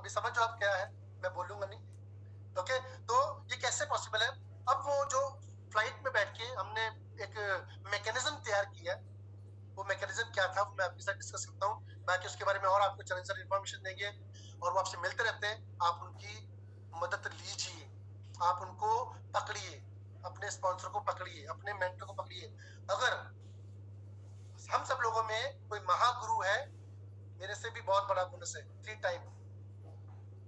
अभी समझ जो आप क्या है, मैं बोलूंगा नहीं। ओके, तो ये कैसे पॉसिबल है? अब वो जो फ्लाइट में बैठ के हमने एक मैकेनिज्म तैयार किया, वो मैकेनिज्म क्या था मैं आपके साथ डिस्कस करता हूँ। बाकी उसके बारे में और आपको चैलेंजर इन्फॉर्मेशन देंगे, और वो आपसे मिलते रहते हैं। आप उनकी मदद लीजिए, आप उनको पकड़िए, अपने स्पॉन्सर को पकड़िए, अपने मेंटर को पकड़िए। अगर हम सब लोगों में कोई महागुरु है, मेरे से भी बहुत बड़ा गुण है 3 टाइम,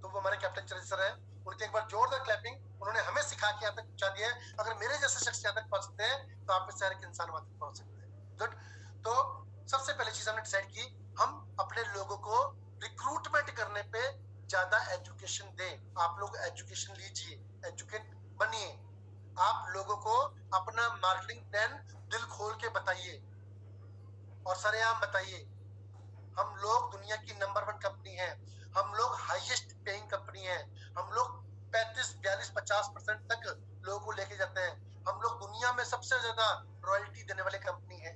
तो वो हमारे कैप्टन चरण सर है। उनके एक बार जोरदार क्लैपिंग, उन्होंने हमें सिखा के यहाँ तक पहुंचा दिया है। अगर मेरे जैसे शख्स यहाँ तक पहुंच सकते हैं, तो आप में से हर एक इंसान वहां तक पहुंच सकते हैं। गुड। तो सबसे पहले चीज हमने डिसाइड की, हम अपने लोगों को रिक्रूटमेंट करने पे ज्यादा एजुकेशन दें। आप लोग एजुकेशन लीजिए, एजुकेट बनिए। आप लोगों को अपना मार्केटिंग प्लान दिल खोल के बताइए और सरेआम बताइए। हम लोग दुनिया की नंबर 1 कंपनी है, हम लोग हाईएस्ट पेइंग कंपनी है, हम लोग 35, 40, 50% तक लोगों को लेके जाते हैं। हम लोग दुनिया में सबसे ज्यादा रॉयल्टी देने वाले कंपनी है,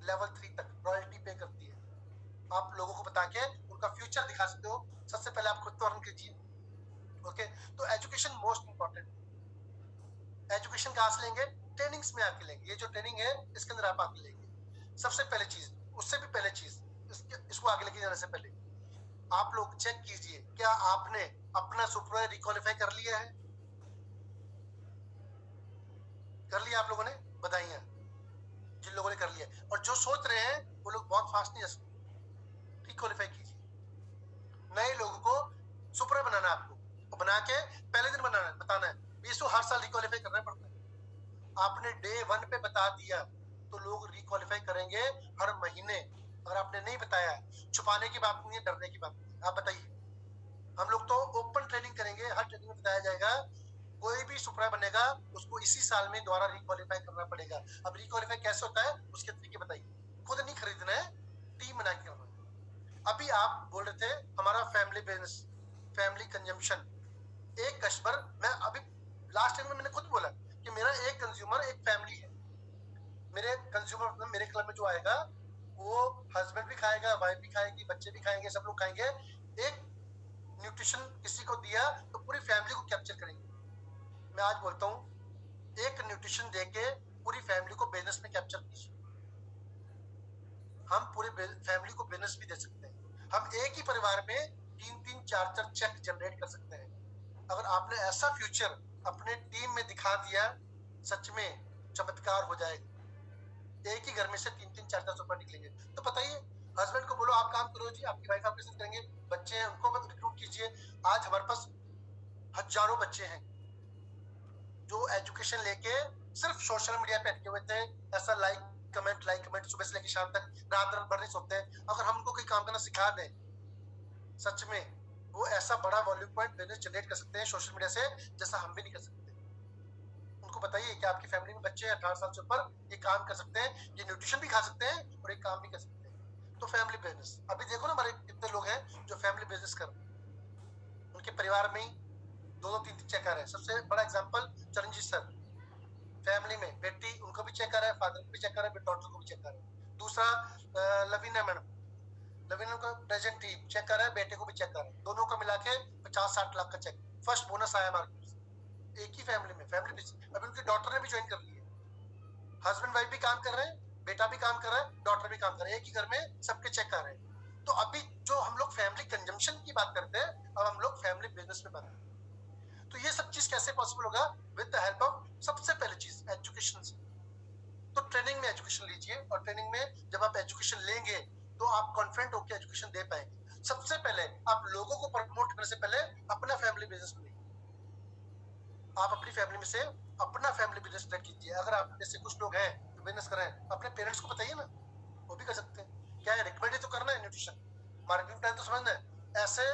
लेवल 3 तक रॉयल्टी पे करती है। आप लोगों को बता के उनका फ्यूचर दिखा सकते हो। सबसे पहले आप खुद तो अर्न कीजिए। ओके, तो एजुकेशन मोस्ट इंपॉर्टेंट। एजुकेशन कहाँ से लेंगे? ट्रेनिंग्स में आके लेंगे। ये जो ट्रेनिंग है इसके अंदर आप आके लेंगे। सबसे पहले चीज, उससे भी पहले चीज, इसको आगे लेके जाने से पहले आप लोग चेक कीजिए, क्या आपने अपना सुपरवाइजर रिक्वालिफाई कर लिया है? कर लिया आप लोगों ने? बधाइयां जिन लोगों ने कर लिया। और जो सोच रहे हैं वो लोग बहुत फास्ट नहीं जा सकते, रिक्वालिफाई कीजिए। नए लोगों को सुपर बनाना है आपको, और बना के पहले दिन बनाना है, बताना है। इसको हर साल रिक्वालिफाई करना पड़ता है। आपने डे 1 पे बता दिया तो लोग रिक्वालिफाई करेंगे हर महीने। अगर आपने नहीं बताया, छुपाने की बात नहीं है, डरने की बात नहीं है। आप बताइए। हम लोग तो ओपन ट्रेनिंग करेंगे, हर ट्रेनिंग में बताया जाएगा कोई भी सुपरा बनेगा उसको इसी साल में दोबारा रिक्वालिफाई करना पड़ेगा। अब रिक्वालिफाई कैसे होता है उसके तरीके बताइए। खुद नहीं खरीदना है, टीम बना के करना है। अभी आप बोल रहे थे हमारा फैमिली बिजनेस, फैमिली कंजम्पशन। एक कस्टमर, मैं अभी लास्ट टाइम में मैंने खुद बोला कि मेरा एक कंज्यूमर एक फैमिली है। मेरे कंज्यूमर मतलब मेरे क्लब में जो आएगा वो हस्बैंड भी खाएगा, वाइफ भी खाएगी, बच्चे भी खाएंगे, सब लोग खाएंगे। एक न्यूट्रिशन किसी को दिया तो पूरी फैमिली को कैप्चर करेंगे। मैं आज बोलता हूँ एक न्यूट्रिशन देके पूरी फैमिली को बिजनेस में कैप्चर कीजिए। हम पूरे फैमिली को बिजनेस भी दे सकते हैं। हम एक ही परिवार में 3-3, 4-4 चेक जनरेट कर सकते हैं। अगर आपने ऐसा फ्यूचर अपने टीम में दिखा दिया, सच में चमत्कार हो जाएगा। एक ही घर में से 3-3, 4-4 सुपर निकलेंगे। तो बताइए, हस्बैंड को बोलो आप काम करो जी, आपकी वाइफ आपके साथ करेंगे, बच्चे हैं उनको मत रिक्रूट कीजिए। आज हमारे पास हजारों बच्चे हैं जो एजुकेशन लेके सिर्फ सोशल मीडिया पे अटके हुए थे। ऐसा लाइक कमेंट सुबह से लेकर शाम तक, रात रात भर नहीं सोते। अगर हमको कोई काम करना सिखा दे, सच में वो ऐसा बड़ा वॉल्यूम पॉइंट बिजनेस जनरेट कर सकते हैं सोशल मीडिया से, जैसा हम भी नहीं कर सकते। उनको बताइए कि आपकी फैमिली में बच्चे 18 साल से ऊपर ये काम कर सकते हैं, ये न्यूट्रिशन भी खा सकते हैं और एक काम भी कर सकते हैं। तो फैमिली बिजनेस, अभी देखो ना हमारे कितने लोग हैं जो फैमिली बिजनेस कर रहे हैं। उनके परिवार में ही 2-2, 3-3 चेकर है। सबसे बड़ा एग्जांपल चरणजीत सर, फैमिली में बेटी उनको भी चेक कर रहा है, फादर को भी चेक कर रहा है, डॉटर को भी चेक कर रहा है। दूसरा लवीना मैडम, लवीना का प्रेजेंट टीम चेक कर रहा है, बेटे को भी चेक कर रहा है। दोनों का मिला के 50-60 लाख का चेक फर्स्ट बोनस आया मार्केट से, एक ही फैमिली में। फैमिली बिजनेस अभी उनकी डॉटर ने भी ज्वाइन कर ली है। हस्बैंड वाइफ भी काम कर रहे हैं, बेटा भी काम कर रहा है, डॉटर भी काम कर रहा है, एक ही घर में सबके चेक कर रहे हैं। तो अभी जो हम लोग फैमिली कंजम्पशन की बात करते हैं, अब हम लोग फैमिली बिजनेस में बात करते हैं। तो ये सब चीज कैसे पॉसिबल होगा? विद द हेल्प ऑफ, सबसे पहले चीज एजुकेशन से। तो ट्रेनिंग में एजुकेशन लीजिए, और ट्रेनिंग में जब आप एजुकेशन लेंगे तो आप कॉन्फिडेंट होकर एजुकेशन दे पाएंगे। सबसे पहले आप लोगों को प्रमोट करने से पहले अपना फैमिली बिजनेस बनाइए। आप अपनी फैमिली में से अपना फैमिली बिजनेस स्टार्ट कीजिए। अगर आप जैसे कुछ लोग हैं जो बिजनेस कर रहे हैं, अपने पेरेंट्स को बताइए ना, वो भी कर सकते हैं। क्या है, रिकमेंड तो करना है, न्यूट्रिशन मार्केटिंग प्लान तो समझना है। ऐसे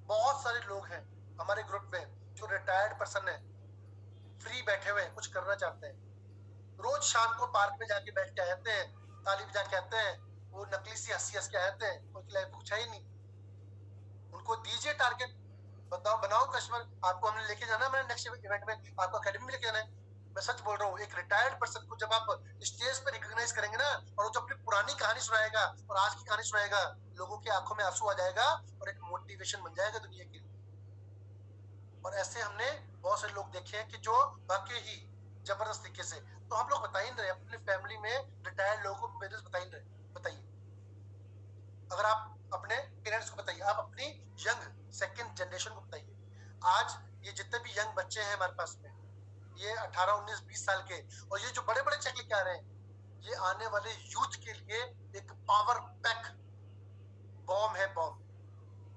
बहुत सारे लोग हैं हमारे ग्रुप में जो रिटायर्ड पर्सन है, फ्री बैठे हुए कुछ करना चाहते हैं। रोज शाम को पार्क में जाके बैठ के आते हैं, ताली बजा के आते हैं, वो नकली सी हंसी हंस के आते हैं, उनकी लाइफ कुछ है ही नहीं। उनको दीजिए टारगेट, बताओ, बनाओ कस्टमर। आपको हमने लेके जाना है, मैंने नेक्स्ट इवेंट में आपको अकेडमी में लेके जाना है। मैं सच बोल रहा हूँ, एक रिटायर्ड पर्सन को जब आप स्टेज पे रिकॉग्नाइज करेंगे ना, और वो जब अपनी पुरानी कहानी सुनाएगा और आज की कहानी सुनाएगा, लोगों की आंखों में आंसू आ जाएगा और एक मोटिवेशन बन जाएगा दुनिया के लिए। और ऐसे हमने बहुत से लोग देखे हैं कि जो वाकई ही जबरदस्त तरीके से, तो हम लोग बता ही नहीं रहे अपने फैमिली में रिटायर्ड लोगों को बिजनेस बता ही नहीं रहे। बताइए, अगर आप अपने पेरेंट्स को बताइए, आप अपनी यंग सेकंड जनरेशन को बताइए, आज ये जितने भी यंग बच्चे हैं हमारे पास में, ये 18, 19, 20 साल के, और ये जो बड़े बड़े चेक लेके आ रहे हैं, ये आने वाले यूथ के लिए एक पावर पैक बॉम्ब है, बॉम्ब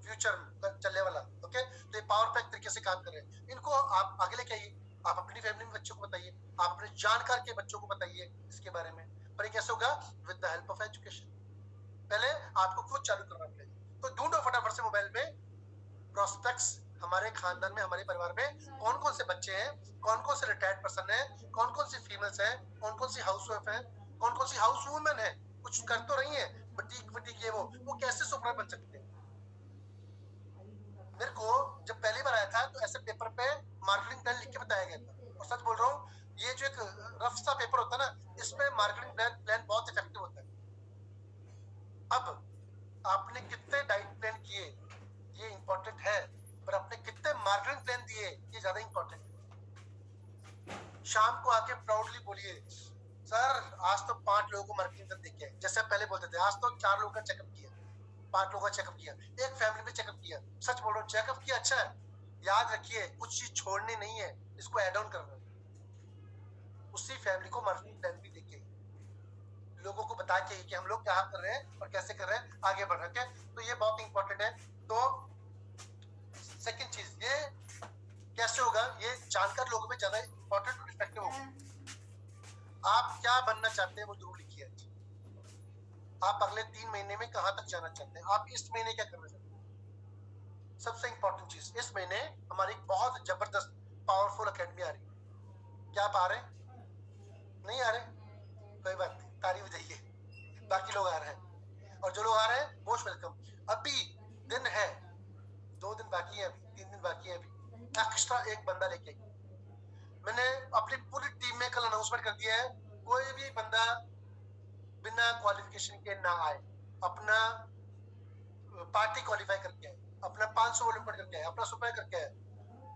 फ्यूचर चलने वाला। ओके, तो ये पावर पैक तरीके से काम कर रहे हैं। इनको आप आगे लेके आइए, आप अपनी फैमिली में बच्चों को बताइए, आप अपने जानकार के बच्चों को बताइए इसके बारे में। पर ये कैसे होगा? With the help of education. पहले आपको खुद चालू करना पड़ेगा। तो ढूंढो फटाफट से मोबाइल में प्रोस्पेक्ट्स, हमारे खानदान में, हमारे परिवार में कौन कौन से बच्चे हैं, कौन कौन से रिटायर्ड पर्सन है, कौन कौन सी फीमेल्स हैं, कौन कौन सी हाउस वाइफ है, कौन कौन सी हाउस वुमेन है, कुछ कर तो रही है, बटीक बटीक ये वो कैसे सुपरा बन सकते हैं। मेरे को जब पहली बार आया था तो ऐसे पेपर पे मार्केटिंग प्लान लिख के बताया गया था, और सच बोल रहा हूँ, ये जो एक रफ सा पेपर होता है ना, इसमें मार्केटिंग प्लान बहुत इफेक्टिव होता है। अब आपने कितने डाइट प्लान किए ये इंपॉर्टेंट है, पर आपने कितने मार्केटिंग प्लान दिए ये ज्यादा इंपॉर्टेंट है। शाम को आके प्राउडली बोलिए, सर आज तो 5 लोगों को मार्केटिंग प्लान देके आए। जैसे आप पहले बोलते थे, आज तो 4 लोगों का चेकअप किया, 5 लोगों का चेकअप किया, एक फैमिली में चेकअप किया। सच बोल रहा हूँ, चेकअप किया, अच्छा है। याद रखिए, कुछ चीज छोड़नी नहीं है, इसको एड ऑन करना है। उसी फैमिली को मार्केटिंग प्लान भी देके लोगों को बता के कि हम लोग क्या कर रहे हैं और कैसे कर रहे हैं, आगे बढ़ रहे हैं। तो ये बहुत इंपॉर्टेंट है। तो सेकंड चीज, ये कैसे होगा, ये जानकार लोगों में ज्यादा इंपॉर्टेंट और इफेक्टिव होगा। आप क्या बनना चाहते हैं वो जरूर लिखिए। आप अगले 3 महीने में कहां तक जाना चाहते हैं, आप इस महीने क्या करना चाहते हैं। सबसे इंपॉर्टेंट चीज, इस महीने हमारी बहुत जबरदस्त पावरफुल एकेडमी आ रही है। क्या आप आ रहे हैं? नहीं आ रहे? कोई बात नहीं, तारीफ हो जाइए, बाकी लोग आ रहे हैं, और जो लोग आ रहे हैं मोस्ट वेलकम। अभी दिन है, 2 दिन बाकी है, अभी 3 दिन बाकी है, अभी एक्स्ट्रा एक बंदा लेके आइए। मैंने अपनी पूरी टीम में कल अनाउंसमेंट कर दिया है, कोई भी बंदा बिना क्वालिफिकेशन के ना आए, अपना पार्टी क्वालिफाई करके आए, अपना 500 वॉल्यूम पढ़ करके आए, अपना सुपर करके आए।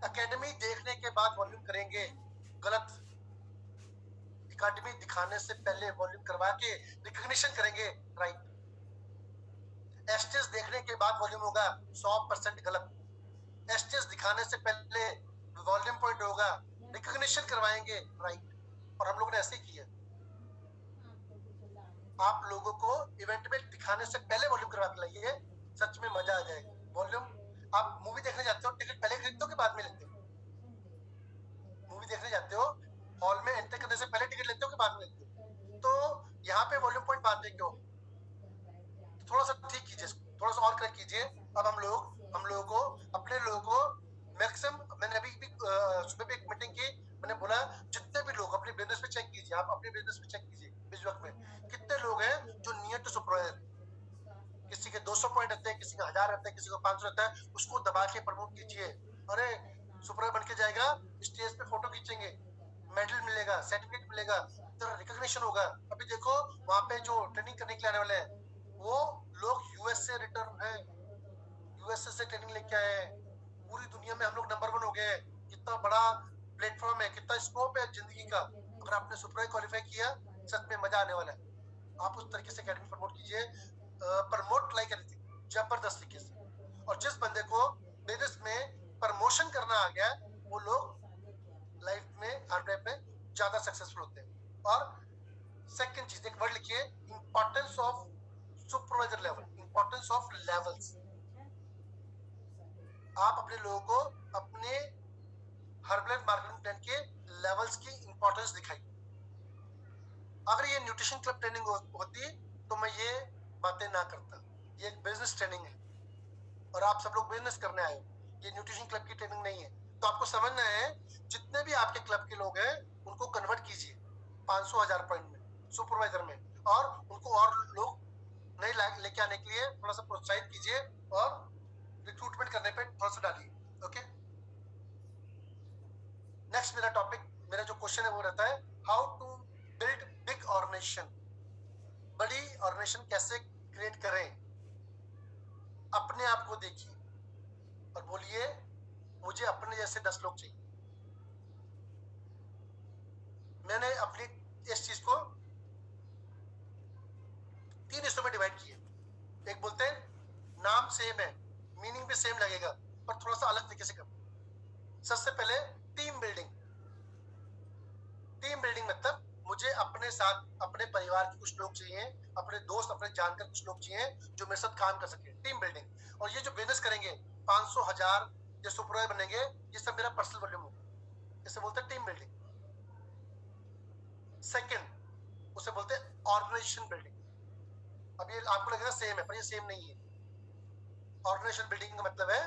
एकेडमी देखने के बाद वॉल्यूम करेंगे, गलत। एकेडमी दिखाने से पहले वॉल्यूम करवा के रिकॉग्निशन करेंगे, राइट। एस्टेस देखने के बाद वॉल्यूम होगा, 100% गलत। एस्टेस दिखाने से पहले वॉल्यूम पॉइंट होगा, रिकॉग्निशन करवाएंगे, राइट। और हम लोगों ने ऐसे किया। आप लोगों को इवेंट में दिखाने से पहले वॉल्यूम करवा के लाइए, सच में मजा आ जाएगा। वॉल्यूम, आप मूवी देखने जाते हो, टिकट पहले खरीदते हो कि बाद में लेते हो? मूवी देखने जाते हो, हॉल में एंटर करने से पहले टिकट लेते हो कि बाद में लेते हो? तो यहाँ पे वॉल्यूम पॉइंट बाद में क्यों? थोड़ा सा ठीक कीजिए, थोड़ा सा और करेक्ट कीजिए। अब हम लोगों को, अपने लोगों को मैक्सिमम, मैंने अभी भी सुबह भी एक मीटिंग की, मैंने बोला जितने भी लोग अपने बिजनेस में चेक कीजिए, आप अपने बिजनेस में चेक कीजिए, इस वक्त में कितने लोग हैं जो नियर टू सुपरवाइजर। किसी के 200 पॉइंट रहते हैं, किसी का 1000 रहता है, किसी को 500 रहता है, उसको दबा के प्रमोट कीजिए। अरे सुपरवाइजर बन के जाएगा, स्टेज पे फोटो खींचेंगे, मेडल मिलेगा, सर्टिफिकेट मिलेगा, तो रिकॉग्निशन होगा। अभी देखो वहां पे जो ट्रेनिंग करने के लिए आने वाले हैं, वो लोग यूएस से रिटर्न है, यूएसए से ट्रेनिंग लेके आए हैं। पूरी दुनिया में हम लोग नंबर 1 हो गए। कितना बड़ा प्लेटफॉर्म है, कितना स्कोप है जिंदगी का। अगर आपने सुपरवाइजर क्वालिफाई किया, सच में मजा आने वाला है। आप उस तरीके से एकेडमी प्रमोट कीजिए, प्रमोट लाइक एनीथिंग, जबरदस्त तरीके से। और जिस बंदे को बिजनेस में प्रमोशन करना आ गया, वो लोग लाइफ में, हर लाइफ में ज्यादा सक्सेसफुल होते हैं। और सेकंड चीज, एक वर्ड लिखिए, importance of supervisor level, importance of levels. आप अपने लोगों को अपने हर्बल मार्केटिंग प्लान के लेवल्स की इंपॉर्टेंस दिखाइए। अगर ये न्यूट्रिशन क्लब ट्रेनिंग होती तो मैं ये बातें ना करता। ये एक बिजनेस ट्रेनिंग है और आप सब लोग बिजनेस करने आए हो, ये न्यूट्रिशन क्लब की ट्रेनिंग नहीं है। तो आपको समझना है, जितने भी आपके क्लब के लोग हैं उनको कन्वर्ट कीजिए 500,000 पॉइंट में, सुपरवाइजर में, और उनको और लोग नए लेके आने के लिए थोड़ा सा प्रोत्साहित कीजिए और रिक्रूटमेंट करने पे थोड़ा सा डालिए। ओके, नेक्स्ट मेरा टॉपिक, मेरा जो क्वेश्चन है वो रहता है, how to build big organisation. बड़ी ऑर्गेनाइजेशन कैसे क्रिएट करें। अपने आप को देखिए और बोलिए, मुझे अपने जैसे 10 लोग चाहिए। मैंने अपनी इस चीज को 3 हिस्सों में डिवाइड किया। एक बोलते हैं नाम सेम है, मीनिंग भी सेम लगेगा, पर थोड़ा सा अलग तरीके से करना। सबसे पहले टीम बिल्डिंग। टीम बिल्डिंग मतलब मुझे अपने साथ अपने परिवार के कुछ लोग चाहिए, अपने दोस्त, अपने जानकर कुछ लोग चाहिए जो मेरे साथ काम कर सके। Team building. और ये जो बिजनेस करेंगे 500, 1000 जो सुपरवाइजर बनेंगे, ये सब मेरा पर्सनल वॉल्यूम होगा। इसे बोलते हैं टीम बिल्डिंग। सेकंड उसे बोलते हैं ऑर्गेनाइजेशन बिल्डिंग। अब ये आपको लगेगा सेम है, पर ये सेम नहीं है। ऑर्गेनाइजेशन बिल्डिंग का मतलब है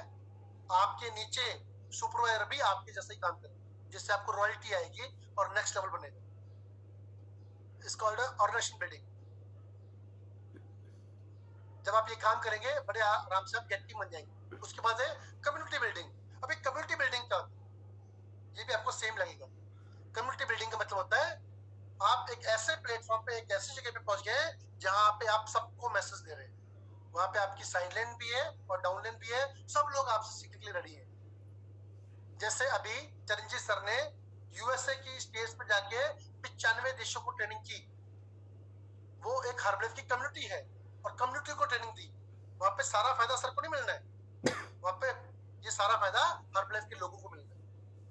आपके नीचे सुपरवाइजर भी आपके जैसा ही काम करे, जिससे आपको रॉयल्टी आएगी और नेक्स्ट लेवल बनेगा। It's called organisation building. जब आप ये काम करेंगे बड़े आराम से आप गेट टीम बन जाएंगे। उसके बाद है कम्युनिटी बिल्डिंग। अभी कम्युनिटी बिल्डिंग का ये भी आपको सेम लगेगा। कम्युनिटी बिल्डिंग का मतलब होता है आप एक ऐसे प्लेटफॉर्म पे, एक ऐसी जगह पे पहुंच गए जहां पे आप सबको मैसेज दे रहे हैं। वहां पे आपकी साइड लाइन भी है और डाउन लाइन भी है, सब लोग आपसे सीखने के लिए रेडी है। जैसे अभी चरणजीत सर ने यूएसए की स्टेज पे जाके 95 देशों को ट्रेनिंग की। वो एक हर्बलेफ की कम्युनिटी है और कम्युनिटी को ट्रेनिंग दी। वहां पे सारा फायदा सर को नहीं मिलना है, वहां पे ये सारा फायदा हर्बलेफ के लोगों को मिलना है।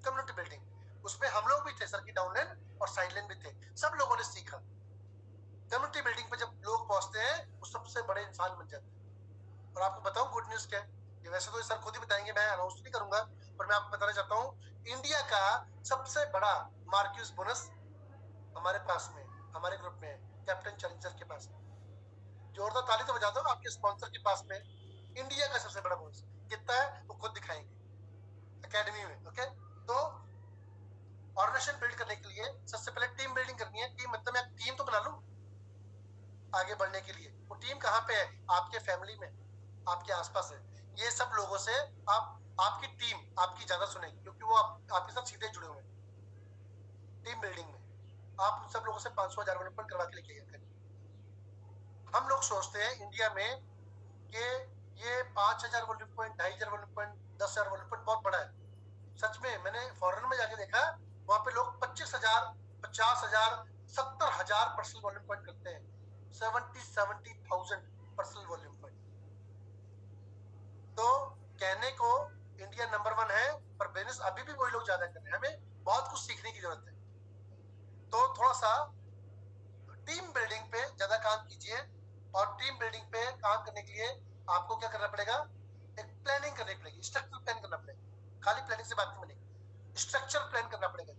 कम्युनिटी बिल्डिंग, उसमें हम लोग भी थे, सर की डाउन लाइन और साइड लाइन भी थे, सब लोगों ने सीखा। कम्युनिटी बिल्डिंग पे जब लोग पहुंचते हैं वो सबसे बड़े इंसान बन जाते हैं। और आपको बताऊं गुड न्यूज क्या है, ये वैसे तो सर खुद ही बताएंगे, मैं अनाउंस नहीं करूंगा, पर मैं आपको बताना चाहता हूँ इंडिया का सबसे बड़ा मार्क्यूस बोनस हमारे पास में, हमारे ग्रुप में है, कैप्टन चैलेंजर के पास। जोरदार ताली तो बजा दो आपके स्पॉन्सर के पास में। इंडिया का सबसे बड़ा बोनस कितना है वो खुद दिखाएंगे एकेडमी में। ओके, तो ऑर्गेनाइजेशन बिल्ड करने के लिए सबसे पहले टीम बिल्डिंग करनी है। टीम मतलब मैं टीम तो बना लूं आगे बढ़ने के लिए। वो टीम कहाँ पे है? आपके फैमिली में, आपके आसपास है। ये सब लोगों से आपकी टीम आपकी ज्यादा सुनेगी, क्योंकि वो आपके साथ सीधे जुड़े हुए हैं। टीम बिल्डिंग में आप उन सब लोगों से 500, 1000 डेवलपमेंट करवा के लेके आइए। हम लोग सोचते हैं इंडिया में कि ये 5000 volume point, 2500 volume point, 10,000 volume point बहुत बड़ा है। सच में मैंने फॉरेन में जाके देखा, वहां पे लोग 25,000, 50,000, 70,000 पर्सनल वॉल्यूम पॉइंट करते हैं। 70,000 पर्सनल वॉल्यूम पॉइंट। तो कहने को इंडिया नंबर 1 है, पर बिजनेस अभी भी वही लोग ज्यादा कर रहे हैं। हमें बहुत कुछ सीखने की जरूरत है। तो थोड़ा सा टीम बिल्डिंग पे ज्यादा काम कीजिए। और टीम बिल्डिंग पे काम करने के लिए आपको क्या करना पड़ेगा? एक प्लानिंग करनी पड़ेगी, स्ट्रक्चर प्लान करना पड़ेगा। खाली प्लानिंग से बात नहीं बनेगी, स्ट्रक्चर प्लान करना पड़ेगा।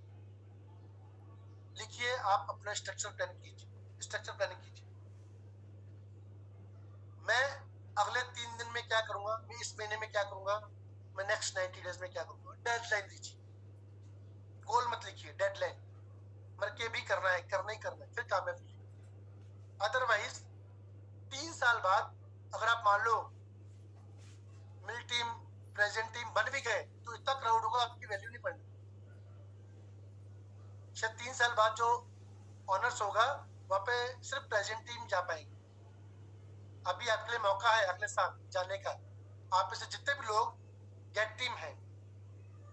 लिखिए, आप अपना स्ट्रक्चर प्लान कीजिए, स्ट्रक्चर प्लानिंग कीजिए। मैं अगले 3 दिन में क्या करूंगा, मैं इस महीने में क्या करूंगा, मैं नेक्स्ट 90 डेज में क्या करूंगा। डेडलाइन दीजिए, गोल मत लिखिए, डेडलाइन। मर के भी करना है, करना ही करना है, फिर कामयाब कीजिए। अदरवाइज 3 साल बाद अगर आप मान लो मिल टीम, प्रेजेंट टीम बन भी गए, तो इतना क्राउड होगा आपकी वैल्यू नहीं पड़नी। शायद 3 साल बाद जो ऑनर्स होगा वहां पे सिर्फ प्रेजेंट टीम जा पाएंगे। अभी आपके लिए मौका है अगले साल जाने का। आप में से जितने भी लोग गेट टीम है,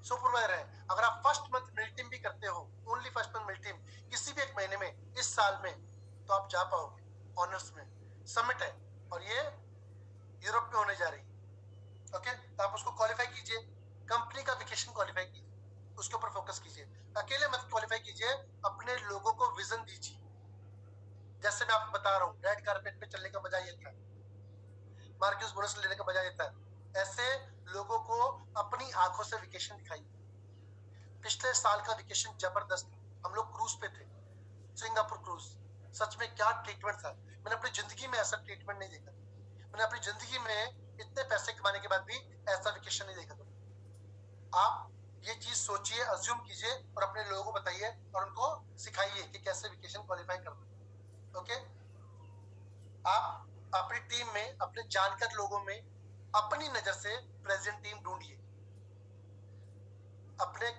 सुपरवाइजर है, अगर आप फर्स्ट मंथ मिल टीम भी करते हो, ओनली फर्स्ट मंथ मिल टीम, किसी भी एक महीने में इस साल में, तो आप जा पाओगे ऑनर्स में। समिट है और ये यूरोप में होने जा रही है। ओके, तो आप उसको क्वालिफाई कीजिए। कंपनी का वेकेशन क्वालिफाई कीजिए, उसके ऊपर फोकस कीजिए। अकेले मत क्वालिफाई कीजिए, अपने लोगों को विजन दीजिए। जैसे मैं आपको बता रहा हूँ, रेड कारपेट पे चलने का मजा ये था, मार्क्यूस बोनस लेने का मजा ये था। ऐसे लोगों को अपनी आंखों से वेकेशन दिखाइए। पिछले साल का वेकेशन जबरदस्त था। हम लोग क्रूज पे थे, सिंगापुर क्रूज। सच में क्या ट्रीटमेंट था, मैंने अपनी जिंदगी में ऐसा ट्रीटमेंट नहीं देखा। मैंने अपनी जिंदगी में इतने पैसे कमाने के बाद भी ऐसा वेकेशन नहीं देखा था। आप ये चीज सोचिए, अज्यूम कीजिए और अपने लोगों को बताइए और उनको सिखाइए कि कैसे वेकेशन क्वालिफाई करना है। ओके, आप अपनी टीम में, अपने जानकार लोगों में अपनी नजर से प्रेजेंट टीम ढूंढिए। अपने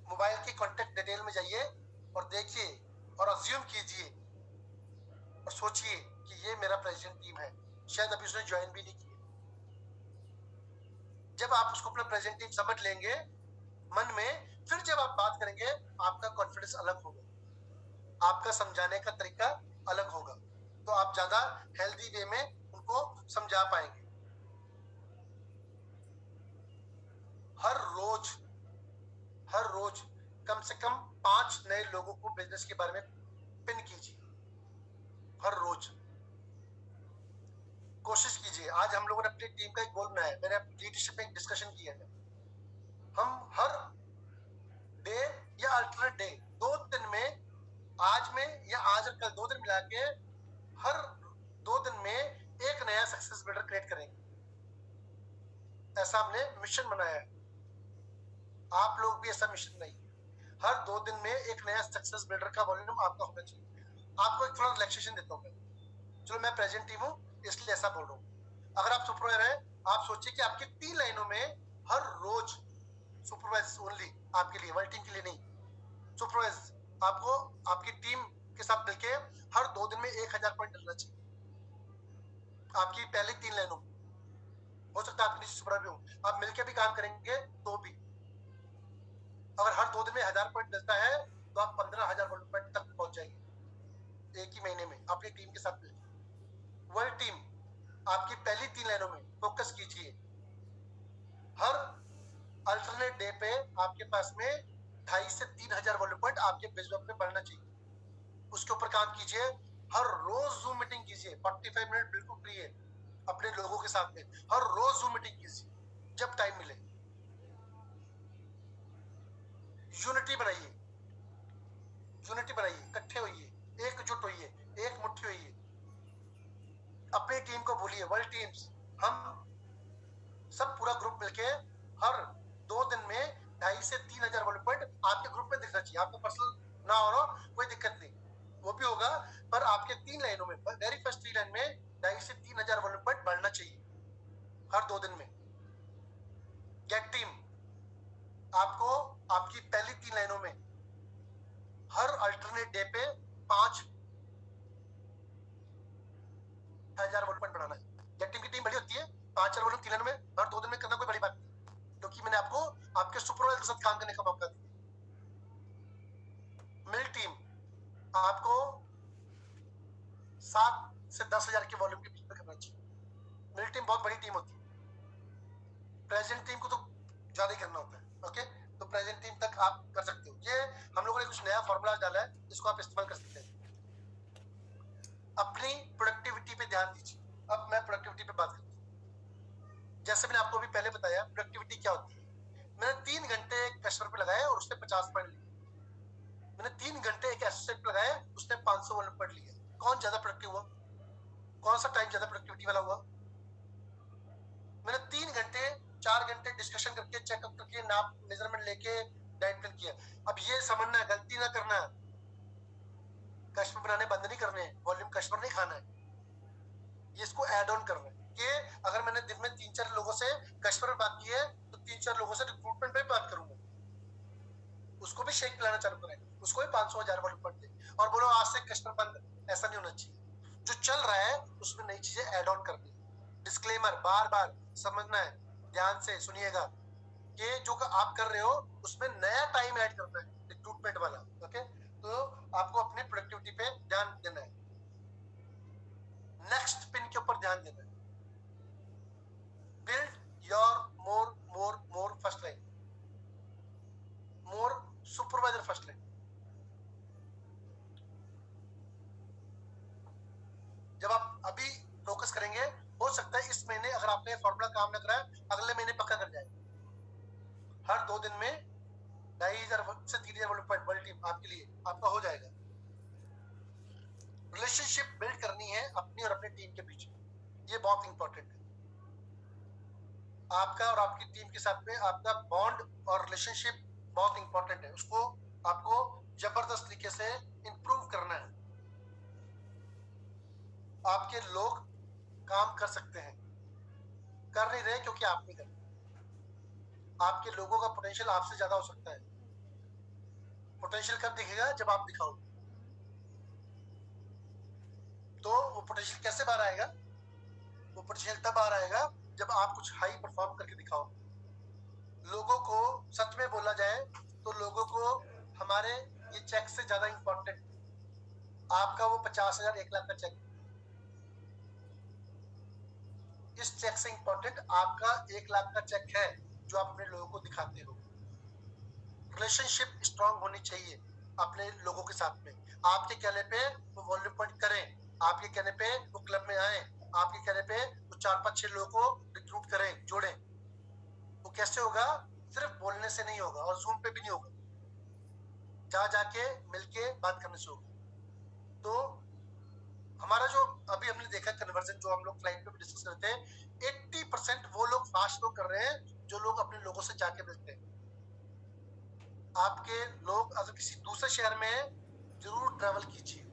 मोबाइल की कॉन्टेक्ट डिटेल में जाइए और देखिए और अज्यूम कीजिए और सोचिए कि ये मेरा प्रेजेंट टीम है। शायद अभी उसने ज्वाइन भी नहीं किया। जब आप उसको अपना प्रेजेंट टीम समझ लेंगे मन में, फिर जब आप बात करेंगे आपका कॉन्फिडेंस अलग होगा, आपका समझाने का तरीका अलग होगा, तो आप ज्यादा हेल्दी वे में उनको समझा पाएंगे। हर रोज कम से कम 5 नए लोगों को बिजनेस के बारे में पिन कीजिए। हर रोज कोशिश कीजिए। आज हम लोगों ने अपनी टीम का एक गोल बनाया है, मैंने अपनी लीडरशिप में एक डिस्कशन किया है, हम हर डे या अल्टरनेट डे 2 दिन में, आज में या आज और कल 2 दिन मिला के हर 2 दिन में एक नया सक्सेस बिल्डर क्रिएट करेंगे। ऐसा हमने मिशन बनाया है, आप लोग भी ऐसा मिशन नहीं, हर 2 दिन में एक नया सक्सेस बिल्डर का वॉल्यूम आपका होना चाहिए। आपको एक थोड़ा रिलैक्सेशन देता हूँ मैं, चलो मैं प्रेजेंट टीम हूँ इसलिए ऐसा बोल रहा हूँ। अगर आप सुपरवाइजर है, आप सोचिए कि आपकी 3 लाइनों में हर रोज सुपरवाइज ओनली आपके लिए, वर्ल्ड टीम के लिए नहीं, सुपरवाइज आपको आपकी टीम के साथ मिलके हर 2 दिन में 1000 पॉइंट डलना चाहिए आपकी पहली 3 लाइनों में। हो सकता है आपके नीचे सुपरवाइजर हो, आप मिलके भी काम करेंगे तो भी, अगर हर 2 दिन में 1000 पॉइंट मिलता है तो आप 15,000 पॉइंट तक पहुंच जाएंगे एक ही महीने में अपनी टीम के साथ मिलकर। वर्ल्ड टीम आपकी पहली 3 लाइनों में फोकस कीजिए। हर अल्टरनेट डे पे आपके पास में 2,500 से 3,000 वॉल्यूम पॉइंट आपके बिजनेस में बढ़ना चाहिए, उसके ऊपर काम कीजिए। हर रोज जूम मीटिंग कीजिए, 45 मिनट बिल्कुल फ्री है अपने लोगों के साथ में, हर रोज जूम मीटिंग कीजिए जब टाइम मिले। यूनिटी बनाइए, इकट्ठे होइए, एकजुट होइए, एक मुट्ठी होइए, अपनी टीम को भूलिए। वर्ल्ड टीम्स हम सब पूरा ग्रुप मिलके हर 2 दिन में 2,500 से 3,000 वॉल्यूम पॉइंट आपके ग्रुप में दिखना चाहिए। आपको पर्सनल ना हो रहा कोई दिक्कत नहीं, वो भी होगा, पर आपके 3 लाइनों में, वेरी फर्स्ट 3 लाइन में 2,500 से 3,000 वॉल्यूम पॉइंट बढ़ना चाहिए हर 2 दिन में। गेट टीम आपको आपकी पहली 3 लाइनों में हर अल्टरनेट डे पे 5,000 वॉल्यूम पॉइंट बढ़ाना है। गेट टीम की टीम बड़ी होती है, 5,000 वॉल्यूम 3 लाइनों में हर 2 दिन में करना कोई बड़ी बात नहीं, क्योंकि मैंने आपको आपके सुपरवाइजर के साथ काम करने का मौका दिया। मिल टीम आपको 7 से 10,000 के वॉल्यूम के बीच में करना चाहिए। मिल टीम बहुत बड़ी टीम होती है, प्रेजेंट टीम को तो ज्यादा ही करना होता है। ओके, तो प्रेजेंट टीम तक आप कर सकते हो। ये हम लोगों ने कुछ नया फॉर्मूला डाला है, इसको आप इस्तेमाल कर सकते हैं। अपनी प्रोडक्टिविटी पे ध्यान दीजिए। अब मैं प्रोडक्टिविटी पे बात करता हूँ। जैसे मैंने आपको अभी पहले बताया प्रोडक्टिविटी क्या होती है। मैंने 3 घंटे एक कस्टमर पे लगाए और उसने 50 पॉइंट लिए। मैंने 3 घंटे एक एसोसिएट पे लगाए, उसने 500 वॉल्यूम पॉइंट लिए। कौन ज्यादा प्रोडक्टिव हुआ? कौन सा टाइम ज्यादा प्रोडक्टिविटी वाला हुआ? मैंने 3 घंटे 4 घंटे डिस्कशन करके, चेकअप करके, नाप मेजरमेंट लेके डाइट प्लान किया। अब ये समझना है, गलती ना करना है, कस्टमर बनाने बंद नहीं करने हैं, वॉल्यूम कस्टमर नहीं खाना है, ये इसको ऐड ऑन करना है कि अगर मैंने दिन में 3-4 लोगों से कस्टमर बात की है तो 3-4 लोगों से रिक्रूटमेंट पे बात करूंगा, उसको भी शेक पिलाना चालू करें, उसको भी 500,000 वॉल्यूम पॉइंट दे और बोलो आज से कस्टमर बंद। ऐसा नहीं होना चाहिए, जो चल रहा है उसमें नई चीजें ऐड ऑन करनी। डिस्क्लेमर बार बार समझना है, ध्यान से सुनिएगा कि जो आप कर रहे हो उसमें नया टाइम ऐड करना है, रिक्रूटमेंट वाला। ओके, तो आपको अपनी प्रोडक्टिविटी पे ध्यान देना है, नेक्स्ट पिन के ऊपर ध्यान देना है। Build your more first line, more supervisor first line. जब आप अभी फोकस करेंगे, हो सकता है इस महीने अगर आपने फॉर्मूला काम न करा है, अगले महीने पक्का कर जाएगा। हर 2 दिन में 2,500 से 3,000 वॉल्यूम पॉइंट वर्ल्ड टीम आपके लिए आपका हो जाएगा। रिलेशनशिप बिल्ड करनी है अपनी और अपनी टीम के बीच, ये बहुत इंपॉर्टेंट है। आपका और आपकी टीम के साथ में आपका बॉन्ड और रिलेशनशिप बहुत इंपॉर्टेंट है, उसको आपको जबरदस्त तरीके से इंप्रूव करना है। आपके लोग काम कर सकते हैं, कर नहीं रहे क्योंकि आप नहीं कर रहे। आपके लोगों का पोटेंशियल आपसे ज्यादा हो सकता है। पोटेंशियल कब दिखेगा? जब आप दिखाओगे। तो वो पोटेंशियल कैसे बाहर आएगा? वो पोटेंशियल तब बाहर आएगा जब आप कुछ हाई परफॉर्म करके दिखाओ। लोगों को सच में बोला जाए तो लोगों को हमारे ये चेक से ज्यादा इंपॉर्टेंट आपका वो 50,000 1 लाख का चेक, इस चेक से इंपॉर्टेंट आपका 1 लाख का चेक है जो आप अपने लोगों को दिखाते हो। रिलेशनशिप स्ट्रांग होनी चाहिए अपने लोगों के साथ में। आपके कहने पे वो वॉल्यूम पॉइंट करें, आपके कहने पे वो क्लब में आए, आपके कहने पे वो 4-5-6 लोगों को रिक्रूट करें, जोड़ें। वो कैसे होगा? सिर्फ बोलने से नहीं होगा और जूम पे भी नहीं होगा, जा जाके मिलके बात करने से होगा। तो हमारा जो अभी हमने देखा कन्वर्जन जो हम लोग फ्लाइट पे भी डिस्कस करते हैं, 80% वो लोग फास्ट लोग कर रहे हैं जो लोग अपने लोगों से जाके मिलते हैं। आपके लोग अगर किसी दूसरे शहर में है, जरूर ट्रैवल कीजिए।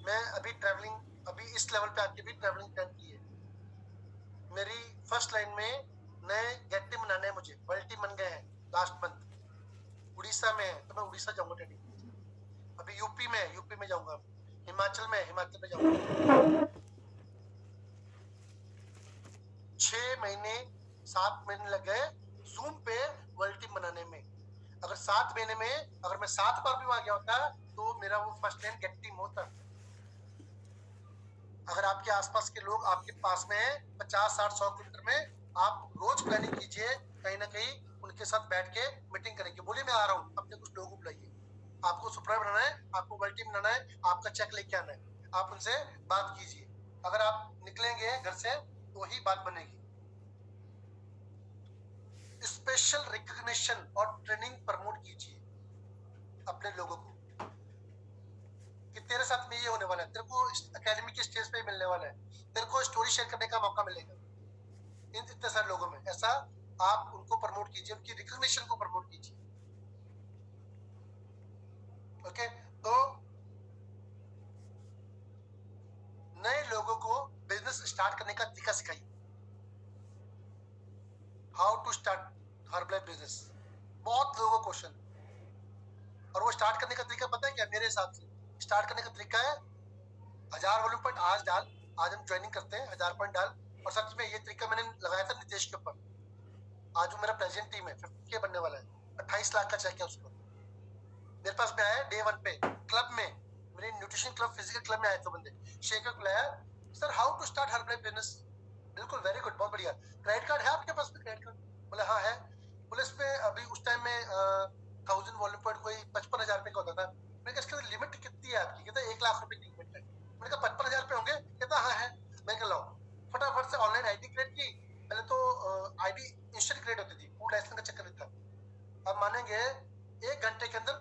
मैं अभी ट्रैवलिंग अभी इस लेवल पे आके भी ट्रैवलिंग प्लान की है। मेरी फर्स्ट लाइन में नए गेट टीम बनाने हैं, मुझे वर्ल्ड टीम बन गए हैं लास्ट मंथ। उड़ीसा में है तो मैं उड़ीसा जाऊंगा ट्रेनिंग। अभी यूपी में जाऊंगा, हिमाचल में जाऊंगा। 6 महीने 7 महीने लग गए जूम पे वर्ल्ड टीम बनाने में। अगर 7 महीने में अगर मैं 7 बार भी वहां गया होता तो मेरा वो फर्स्ट लाइन गेट टीम होता। अगर आपके आसपास के लोग आपके पास में है 50-60-100 किलोमीटर में, आप रोज प्लानिंग कीजिए, कहीं ना कहीं उनके साथ बैठ के मीटिंग करेंगे। बोलिए मैं आ रहा हूँ, अपने कुछ लोगों को बुलाइए, आपको सुपरवाइजर बनाना है, आपको वर्ल्ड टीम बनाना है, आपका चेक लेके आना है, आप उनसे बात कीजिए। अगर आप निकलेंगे घर से तो ही बात बनेगी। स्पेशल रिकॉग्निशन और ट्रेनिंग प्रमोट कीजिए अपने लोगों को कि तेरे साथ में ये होने वाला है, तेरे को एकेडमी के स्टेज पे मिलने वाला है, तेरे को स्टोरी शेयर करने का मौका मिलेगा इन इतने सारे लोगों में। ऐसा आप उनको प्रमोट कीजिए, उनकी रिकॉग्निशन को प्रमोट कीजिए। ओके, तो नए लोगों को बिजनेस स्टार्ट करने का तरीका सिखाइए। How to start Herbalife business, बहुत लोगों को क्वेश्चन। और वो स्टार्ट करने का तरीका पता है क्या? मेरे हिसाब से स्टार्ट करने का तरीका है 1000 वॉल्यूम पॉइंट आज डाल। आज हम ट्रेनिंग करते हैं, 1000 पॉइंट डाल। और सच में ये तरीका मैंने लगाया था नितेश के ऊपर। आज जो मेरा प्रेजेंट टीम है 50K बनने वाला है, 28 लाख का चेक है उसको। मेरे पास में आया डे 1 पे क्लब में, मेरे न्यूट्रिशन क्लब फिजिकल क्लब में आए थे बंदे। शेखर को लाया, sir how to start Herbalife business. बिल्कुल वेरी गुड, बहुत बढ़िया। क्रेडिट कार्ड है आपके पास में? Credit card? बोले हाँ है। बोले इसमें अभी उस टाइम में 1000 वॉल्यूम पॉइंट कोई 55,000 रुपए का होता था। मैंने कहा इसके लिमिट कितनी है आपकी? कहता 1 लाख रुपए की लिमिट है। मैंने कहा 55,000 रुपए होंगे? कहता हाँ है। मैंने कहा लाओ, फटाफट से ऑनलाइन आईडी क्रिएट की। पहले तो आईडी इंस्टेंट क्रिएट होती थी, फूड लाइसेंस का चक्कर नहीं था। अब मानेंगे 1 घंटे के अंदर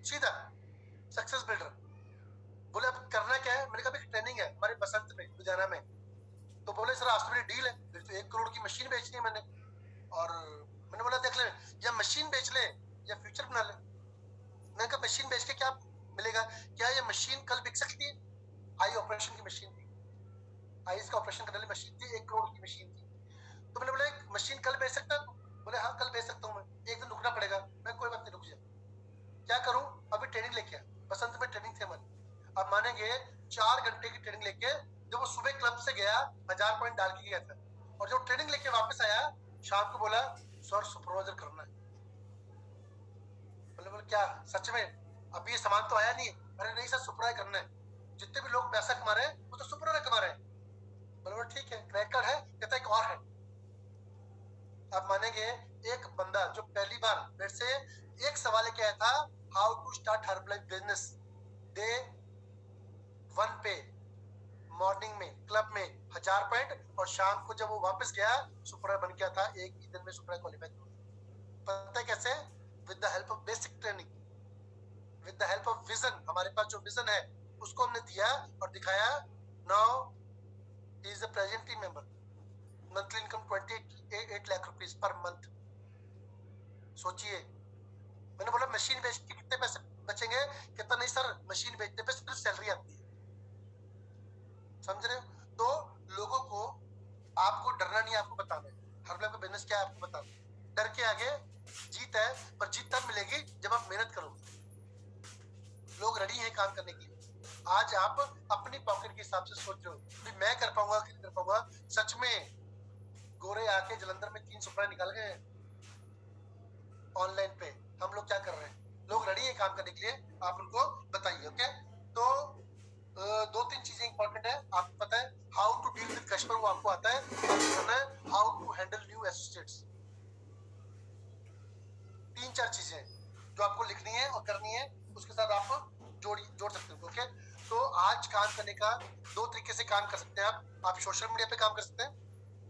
सीधा सक्सेस बिल्डर। बोले अब करना क्या है? मैंने कहा ट्रेनिंग है हमारे बसंत में लुधियाना में। तो बोले सर आज तो मेरी डील है, फिर तो 1 करोड़ की मशीन बेचनी है मैंने। और मैंने बोला देख ले, या मशीन बेच ले या फ्यूचर बना ले। मैंने कहा मशीन बेच के क्या मिलेगा? क्या ये मशीन कल बिक सकती है? आई ऑपरेशन की मशीन थी, आईज का ऑपरेशन करने वाली मशीन थी, 1 करोड़ की मशीन थी। तो मैंने बोला मशीन कल बेच सकता है? बोले हाँ कल बेच सकता हूँ मैं, एक दिन रुकना पड़ेगा। मैं कोई बात नहीं, रुक जा। क्या करूं? अभी ट्रेनिंग लेके आ, बसंत में ट्रेनिंग थी हमारी। अब मानेंगे 4 घंटे की ट्रेनिंग लेके, जब वो सुबह क्लब से गया 1000 पॉइंट डाल के गया था, और जब ट्रेनिंग लेके वापस आया शाम को बोला सर सुपरवाइजर करना है। बोले क्या सच में? अभी ये सामान तो आया नहीं है। अरे नहीं सर सुपरवाइजर करना है, जितने भी लोग पैसा कमा रहे हैं वो तो सुपरवाइजर कमा रहे हैं। बोले ठीक है, क्रेडिट कार्ड है? कहता एक और है। आप मानेंगे एक बंदा जो पहली बार मेरे से एक सवाल लेके आया था, how to start Herbalife business, day 1 पे मॉर्निंग में क्लब में 1000 पॉइंट, और शाम को जब वो वापस गया सुपर बन गया था, एक ही दिन में सुपर क्वालिफाई हुआ। पता है कैसे? With the help of basic training, with the help of vision. हमारे पास जो विजन है उसको हमने दिया और दिखाया। Now he is a present team member, monthly income 28 lakh rupees per month. सोचिए। मैंने बोला मशीन बेच के कितने पैसे बचेंगे? कहता नहीं सर मशीन बेचने पे सिर्फ सैलरी आती है। समझ रहे हो? तो लोगों को आपको डरना नहीं, आपको बताना है हर्बलाइफ का बिजनेस क्या है, आपको बताना है। डर के आगे जीत है, पर जीत तब मिलेगी जब आप मेहनत करोगे। लोग रेडी हैं काम करने के लिए। आज आप अपनी पॉकेट के हिसाब से सोच रहे हो मैं कर पाऊंगा कि नहीं कर पाऊंगा। सच में गोरे आके जलंधर में 3 सुपड़ा निकाल गए ऑनलाइन पे। हम लोग क्या कर रहे हैं? लोग रेडी है काम करने के लिए, आप उनको बताइए। ओके, तो 2-3 चीजें इंपॉर्टेंट है, आपको पता है how to deal with customer, वो आपको आता है। How to handle new associates, 3-4 चीजें जो आपको लिखनी है और करनी है, उसके साथ आप जोड़ सकते हो। ओके, तो आज काम करने का 2 तरीके से काम कर सकते हैं आप सोशल मीडिया पे काम कर सकते हैं,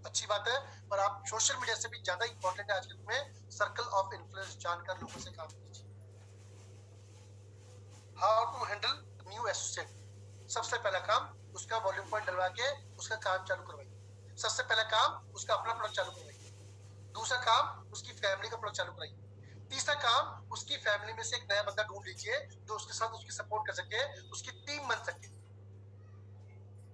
अच्छी बात है, पर आप सोशल मीडिया से भी ज्यादा इंपॉर्टेंट है आज के दिन में सर्कल ऑफ इन्फ्लुएंस, जानकार लोगों से काम कीजिए। How to handle new associate, सबसे पहला काम उसका वॉल्यूम पॉइंट डलवा के उसका काम चालू करवाइए। सबसे पहला काम उसका अपना प्रोडक्ट चालू करवाइए। दूसरा काम उसकी फैमिली का प्रोडक्ट चालू कराइए। तीसरा काम उसकी फैमिली में से एक नया बंदा ढूंढ लीजिए जो उसके साथ उसकी सपोर्ट कर सके, उसकी टीम बन सके।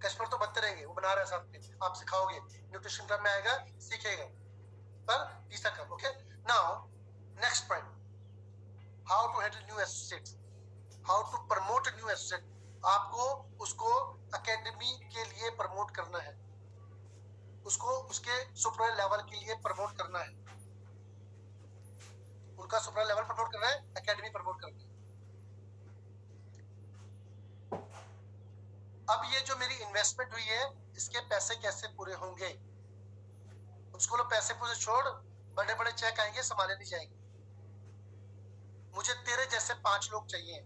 कस्टमर तो बनते रहेंगे, वो बना रहा है साथ में, आप सिखाओगे, न्यूट्रिशन क्लब में आएगा, सीखेगा। पर तीसरा काम, okay. Now next point, how to handle new associates, how to promote new associate. आपको उसको एकेडमी के लिए प्रमोट करना है, उसको उसके सुपर लेवल के लिए प्रमोट करना है, उनका सुपर लेवल प्रमोट करना है, एकेडमी प्रमोट करना है। अब ये जो मेरी इन्वेस्टमेंट हुई है, इसके पैसे कैसे पूरे होंगे? उसको लो, पैसे पूरे छोड़, बड़े बड़े चेक आएंगे, संभाले नहीं जाएंगे। मुझे तेरे जैसे 5 लोग चाहिए,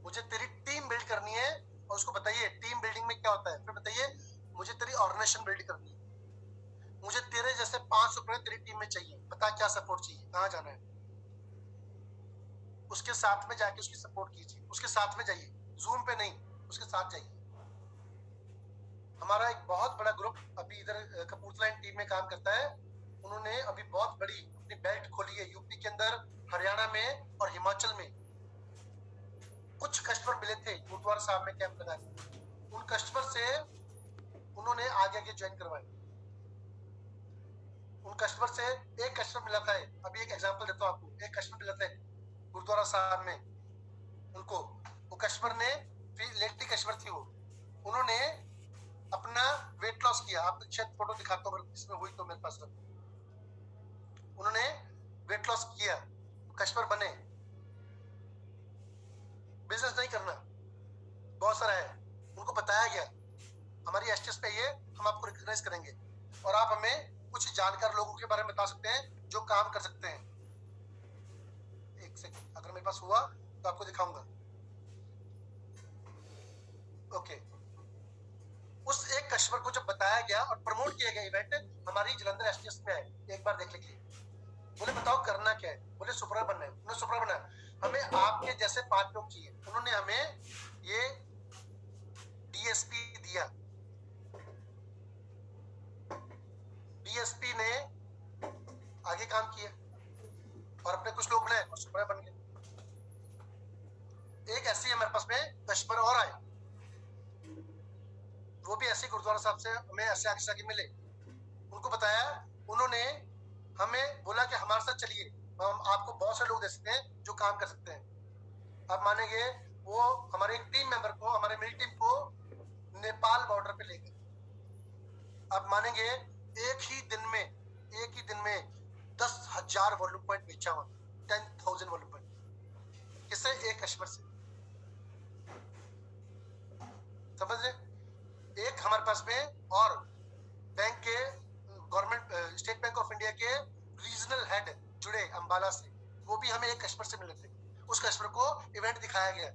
मुझे तेरी टीम बिल्ड करनी है। और उसको बताइए टीम बिल्डिंग में क्या होता है, फिर बताइए मुझे तेरी ऑर्गेनाइजेशन बिल्ड करनी है। मुझे तेरे जैसे 5 सुपर तेरी टीम में चाहिए, बता क्या सपोर्ट चाहिए, कहाँ जाना है, उसके साथ में जाके उसकी सपोर्ट कीजिए, उसके साथ में जाइए, जूम पे नहीं, उसके साथ जाइए। हमारा एक बहुत बड़ा ग्रुप अभी इधर कपूरथला टीम में काम करता है, उन्होंने अभी बहुत बड़ी अपनी बेल्ट खोली है यूपी के अंदर, हरियाणा में और हिमाचल में। कुछ कस्टमर मिले थे गुरुद्वारा साहब में कैंप लगा के, उन कस्टमर से उन्होंने आगे आगे ज्वाइन करवाए। उन कस्टमर से एक कस्टमर मिला था, अभी एक एग्जांपल देता हूँ आपको। एक कस्टमर मिला था गुरुद्वारा साहब में, उनको, वो कस्टमर ने, लेडी कस्टमर थी वो, उन्होंने अपना वेट लॉस किया। आप शायद फोटो दिखाता हूँ इसमें हुई तो मेरे पास, उन्होंने वेट लॉस किया, कस्टमर बने। बिजनेस नहीं करना बहुत सारा है, उनको बताया गया हमारी एसटीएस पे ये, हम आपको रिकॉग्नाइज करेंगे और आप हमें कुछ जानकार लोगों के बारे में बता सकते हैं जो काम कर सकते हैं। एक सेकंड, अगर मेरे पास हुआ तो आपको दिखाऊंगा। ओके, उस एक कस्टमर को जब बताया गया और प्रमोट किया गया इवेंट, हमारी जलंधर एसटीएस में आए एक बार देखने के लिए, बोले बताओ करना क्या है, बोले सुपरा बनना है। उन्होंने सुपरा बना, हमें आपके जैसे 5 लोग चाहिए। उन्होंने हमें ये डीएसपी दिया, डीएसपी ने आगे काम किया और अपने कुछ लोग बनाए और सुपरा बन गए। एक ऐसी हमारे पास में कस्टमर और आए, वो भी ऐसे गुरुद्वारा साहब से हमें ऐसे आगे मिले, उनको बताया, उन्होंने हमें बोला कि हमारे साथ चलिए, हम आपको बहुत सारे लोग दे सकते हैं जो काम कर सकते हैं। आप मानेंगे, वो हमारे एक टीम मेंबर को, हमारे मेरी टीम को नेपाल बॉर्डर पे ले गए। आप मानेंगे, एक ही दिन में 10,000 वॉल्यूम पॉइंट बेचा हुआ, 10,000 वॉल्यूम पॉइंट। किससे? एक कस्टमर से। समझ रहे? एक हमारे पास में और बैंक के, government state bank of India के रीजनल हेड जुड़े अंबाला से, वो भी हमें एक कस्टमर से मिले थे। उस कस्टमर को इवेंट दिखाया गया।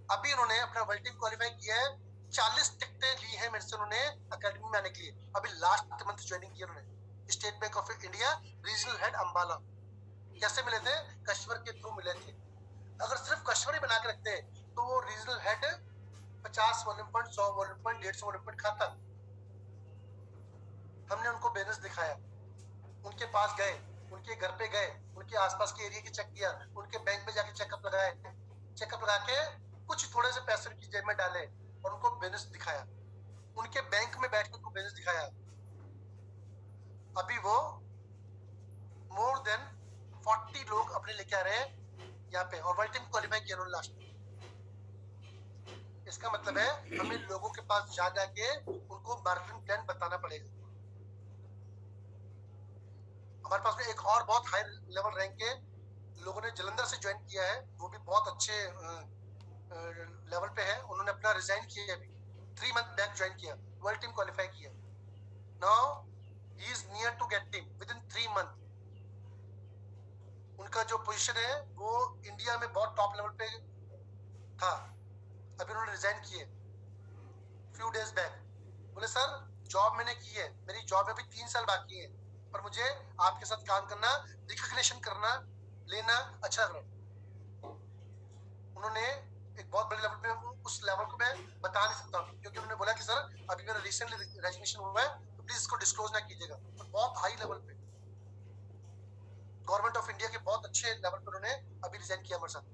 अभी उन्होंने अपना वर्ल्ड टीम क्वालिफाई किया है, 40 टिकटें ली है मेरे से उन्होंने एकेडमी में आने के लिए। अभी लास्ट मंथ ज्वाइनिंग की उन्होंने, state bank of India regional head Ambala. कैसे मिले थे? कस्टमर के थ्रू मिले थे। अगर सिर्फ कस्टमर ही बना के रखते तो वो regional head 50 volume point, 100 volume point, 150 volume point खाता। हमने उनको बिजनेस दिखाया, उनके पास गए, उनके घर पे गए, उनके आसपास के एरिया की चेक किया, उनके बैंक में जाके चेकअप लगाए, चेकअप लगा के कुछ थोड़े से पैसे उनकी जेब में डाले और उनको बिजनेस दिखाया, उनके बैंक में बैठ के उनको बिजनेस दिखाया। अभी वो मोर देन 40 लोग अपने लेके आ रहे हैं यहाँ पे और वर्ल्ड टीम क्वालिफाई किया उन्होंने लास्ट में। इसका मतलब है हमें लोगों के पास जा जाके उनको उनको मार्केटिंग प्लान बताना पड़ेगा। हमारे पास में एक और बहुत हाई लेवल रैंक के लोगों ने जलंधर से ज्वाइन किया है, वो भी बहुत अच्छे लेवल पे है। उन्होंने अपना रिजाइन किया, अभी 3 मंथ बैक ज्वाइन किया, वर्ल्ड टीम क्वालिफाई किया। Now he is near to get team with in 3 month. उनका जो पोजीशन है वो इंडिया में बहुत टॉप लेवल पे था, अभी उन्होंने रिजाइन किए फ्यू डेज बैक। बोले सर जॉब मैंने की है, मेरी जॉब में अभी 3 साल बाकी है, पर मुझे आपके साथ काम करना, रिकॉग्निशन करना, लेना अच्छा लग रहा है। उन्होंने एक बहुत बड़े लेवल पे, उस लेवल को मैं बता नहीं सकता क्योंकि उन्होंने बोला कि सर अभी मेरा रिसेंटली रेजिग्नेशन हुआ है, तो प्लीज इसको डिस्क्लोज ना कीजिएगा। तो बहुत हाई लेवल पे गवर्नमेंट ऑफ इंडिया के बहुत अच्छे लेवल पे उन्होंने अभी रिजाइन किया हमारे साथ,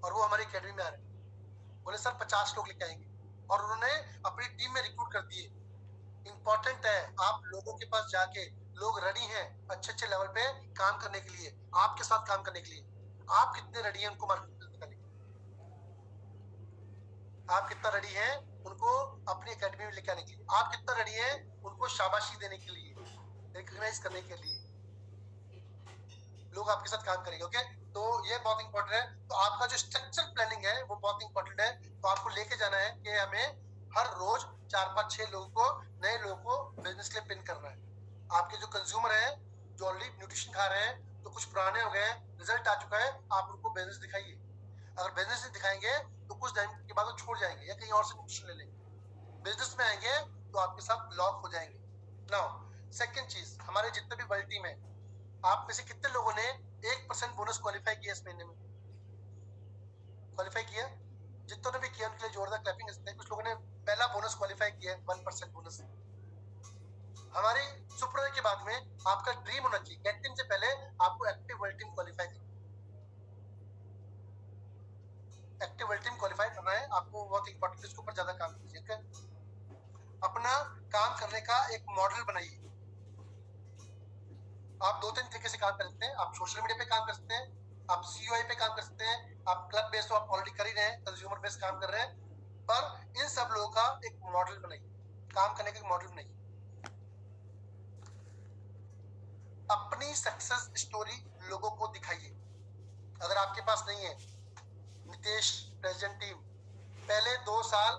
और वो हमारी अकेडमी में आ रहे हैं। बोले सर 50 लोग लेके आएंगे, और उन्होंने अपनी टीम में रिक्रूट कर दिए। इंपॉर्टेंट है आप लोगों के पास जाके, लोग रेडी हैं अच्छे अच्छे लेवल पे काम करने के लिए, आपके साथ काम करने के लिए। आप कितने रेडी हैं उनको मार्केट में बताने के लिए? आप कितना रेडी हैं उनको अपनी एकेडमी में लेके आने के लिए? आप कितना रेडी हैं उनको शाबाशी देने के लिए, रिकॉग्नाइज करने के लिए? लोग आपके साथ काम करेंगे। ओके, तो ये बहुत इंपॉर्टेंट है। तो आपका जो स्ट्रक्चर प्लानिंग है वो बहुत इंपॉर्टेंट है। तो आपको लेके जाना है कि हमें हर रोज 4-5-6 लोगों को, नए लोगों को बिजनेस के लिए पिन करना है। आपके जो कंज्यूमर है, जो ऑलरेडी न्यूट्रिशन खा रहे हैं, तो कुछ पुराने हो गए, रिजल्ट आ चुका है, आप उनको बिजनेस दिखाइए। अगर बिजनेस नहीं दिखाएंगे तो कुछ टाइम के बाद वो छोड़ जाएंगे या कहीं और से न्यूट्रिशन ले लेंगे। बिजनेस में आएंगे तो आपके साथ लॉक हो जाएंगे। नाउ सेकंड चीज, हमारे जितने भी वर्ल्ड टीम है, आप में से कितने लोगों ने 1% बोनस क्वालिफाई किया इस महीने में? क्वालिफाई किया? जितनों ने भी किया उनके लिए जोरदार क्लैपिंग करते हैं। कुछ लोगों ने पहला बोनस क्वालिफाई किया, 1% बोनस। हमारे सुपर के बाद में आपका ड्रीम होना चाहिए, गेट टीम से पहले आपको एक्टिव वर्ल्ड टीम क्वालिफाई करना। एक्टिव वर्ल्ड टीम क्वालिफाई करना है आपको, बहुत इंपॉर्टेंट है, इसके ऊपर ज्यादा काम कीजिए। अपना काम करने का एक मॉडल बनाइए। आप 2-3 तरीके से काम कर सकते हैं। आप सोशल मीडिया पे काम कर सकते हैं, आप सीओआई पे काम कर सकते हैं, आप क्लब बेस्ड तो आप ऑलरेडी कर ही रहे हैं, कंज्यूमर बेस्ड काम कर रहे हैं, पर इन सब लोगों का एक मॉडल बनाइए, काम करने का एक मॉडल बनाइए। अपनी सक्सेस स्टोरी लोगों को दिखाइए। अगर आपके पास नहीं है, नितेश प्रेजेंट टीम पहले 2 साल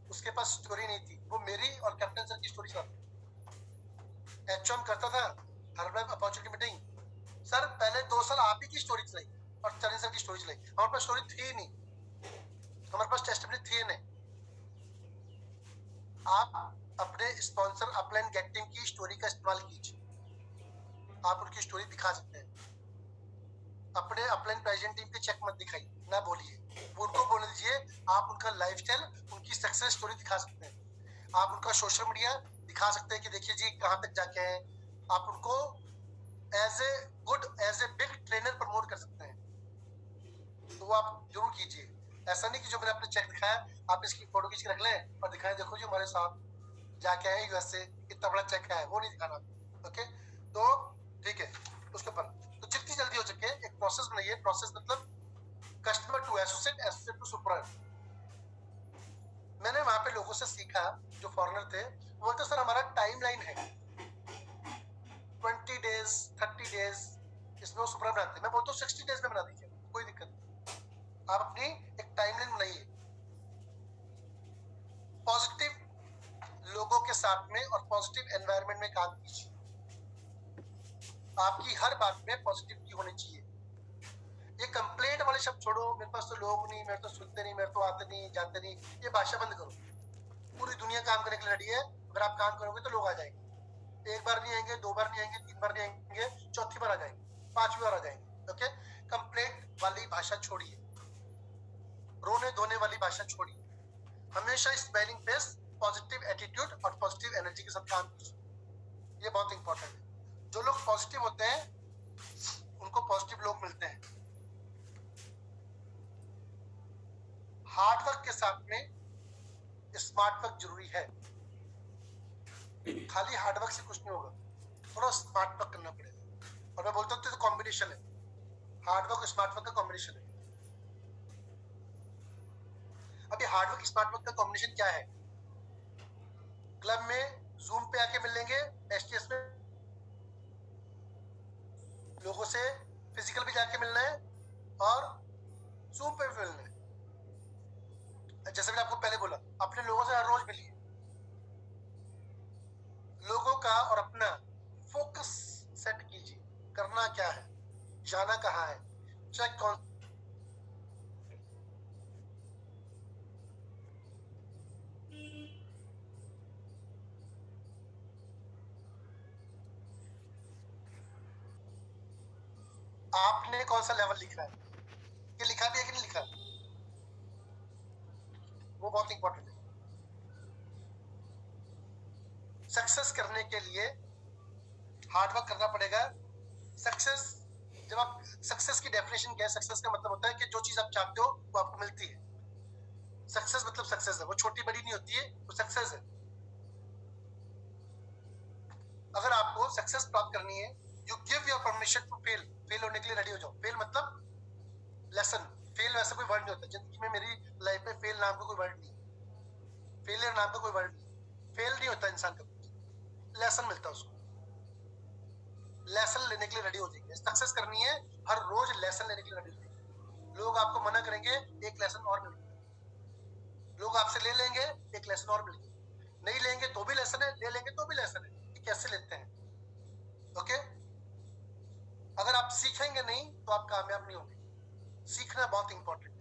उसके पास स्टोरी नहीं थी, वो मेरी और कैप्टन सर की स्टोरी साथ एचएम करता था, हर बार अपॉर्चुनिटी मीटिंग, सर पहले 2 साल आप ही की स्टोरी चलाई और चरण सर की स्टोरी चलाई। हमारे पास स्टोरी थी नहीं, हमारे पास टेस्टिमनी थी नहीं। आप अपने स्पॉन्सर अपलाइन गेट टीम की स्टोरी का इस्तेमाल कीजिए, आप उनकी स्टोरी दिखा सकते हैं। अपने अपलाइन प्रेजेंट टीम के चेक मत दिखाइए, ना बोलिए, वो उनको बोल दीजिए। आप उनका लाइफस्टाइल, उनकी सक्सेस स्टोरी दिखा सकते हैं। आप उनका सोशल मीडिया दिखा सकते हैं कि देखिए जी कहाँ तक जाके हैं। आप उनको as a good, as a big trainer promote कर सकते हैं, तो वो आप जरूर कीजिए। ऐसा नहीं कि जो मैंने अपने चेक दिखाया आप इसकी फोटो खींच के रख लें और दिखाएं देखो जी हमारे साथ जाके आए यूएसए, इतना बड़ा चेक है, वो नहीं दिखाना। ओके, तो ठीक है, उसके ऊपर तो जितनी जल्दी हो सके एक प्रोसेस बनाइए। प्रोसेस मतलब customer to associate, associate to super. मैंने वहां पे लोगों से सीखा जो फॉरेनर थे, वो बोलते सर हमारा टाइमलाइन है 20 डेज 30 डेज, इसमें वो सुपर बनाते हैं। मैं बोलता हूँ 60 डेज में बना दीजिए, कोई दिक्कत नहीं। आप अपनी एक टाइमलाइन बनाइए, पॉजिटिव लोगों के साथ में और पॉजिटिव एनवायरनमेंट में काम कीजिए। आपकी हर बात में पॉजिटिविटी होनी चाहिए। ये कंप्लेंट वाले शब्द छोड़ो, मेरे पास तो लोग नहीं, मेरे तो सुनते नहीं, मेरे तो आते नहीं, जाते नहीं, ये भाषा बंद करो। पूरी दुनिया काम करने के लिए रेडी है, अगर आप काम करोगे तो लोग आ जाएंगे। 1 बार नहीं आएंगे, 2 बार नहीं आएंगे, 3 बार नहीं आएंगे, चौथी बार आ जाएंगे, 5वीं बार आ जाएंगे। ओके, कंप्लेंट वाली भाषा छोड़िए, रोने धोने वाली भाषा छोड़िए। हमेशा स्माइलिंग फेस, पॉजिटिव एटीट्यूड और पॉजिटिव एनर्जी के साथ काम कीजिए, ये बहुत इंपॉर्टेंट है। जो लोग पॉजिटिव होते हैं उनको पॉजिटिव लोग मिलते हैं। हार्ड वर्क के साथ में स्मार्ट वर्क जरूरी है। खाली हार्ड वर्क से कुछ नहीं होगा, थोड़ा स्मार्ट वर्क करना पड़ेगा। और मैं बोलता हूँ तो कॉम्बिनेशन है, हार्ड वर्क और स्मार्ट वर्क का कॉम्बिनेशन है। अभी हार्ड वर्क स्मार्ट वर्क का कॉम्बिनेशन क्या है? क्लब में जूम पे आके मिल लेंगे, एसटीएस में लोगों से फिजिकल भी जाके मिलना है और जूम पे भी मिलना है। जैसे मैंने आपको पहले बोला, अपने लोगों से हर रोज मिलिए, लोगों का और अपना फोकस सेट कीजिए, करना क्या है, जाना कहाँ है, चेक कौन। आपने कौन सा लेवल लिखा है, ये लिखा भी है कि नहीं लिखा, वो बहुत इंपॉर्टेंट है। सक्सेस करने के लिए हार्डवर्क करना पड़ेगा। सक्सेस, जब आप, सक्सेस की डेफिनेशन क्या है, सक्सेस का मतलब होता है कि जो चीज आप चाहते हो वो आपको मिलती है। सक्सेस मतलब सक्सेस है, वो छोटी बड़ी नहीं होती है, वो सक्सेस है। अगर आपको सक्सेस प्राप्त करनी है, you give your permission to fail. Fail होने के लिए रेडी हो जाओ। फेल मतलब लेसन। फेल वैसे कोई वर्ड नहीं होता जिंदगी में, मेरी लाइफ में फेल नाम का कोई वर्ड नहीं, फेलियर नाम का कोई वर्ड नहीं। फेल नहीं होता इंसान का, लेसन मिलता है उसको। लेसन लेने के लिए रेडी हो जाइए। सक्सेस करनी है, हर रोज लेसन लेने के लिए रेडी हो जाइए। लोग आपको मना करेंगे, एक लेसन और मिल गया। लोग आपसे ले लेंगे, एक लेसन और मिल गया। नहीं लेंगे तो भी लेसन है, ले लेंगे तो भी लेसन है। ये कैसे लेते हैं? ओके, अगर आप सीखेंगे नहीं तो आप कामयाब नहीं होंगे। सीखना बहुत इंपॉर्टेंट है,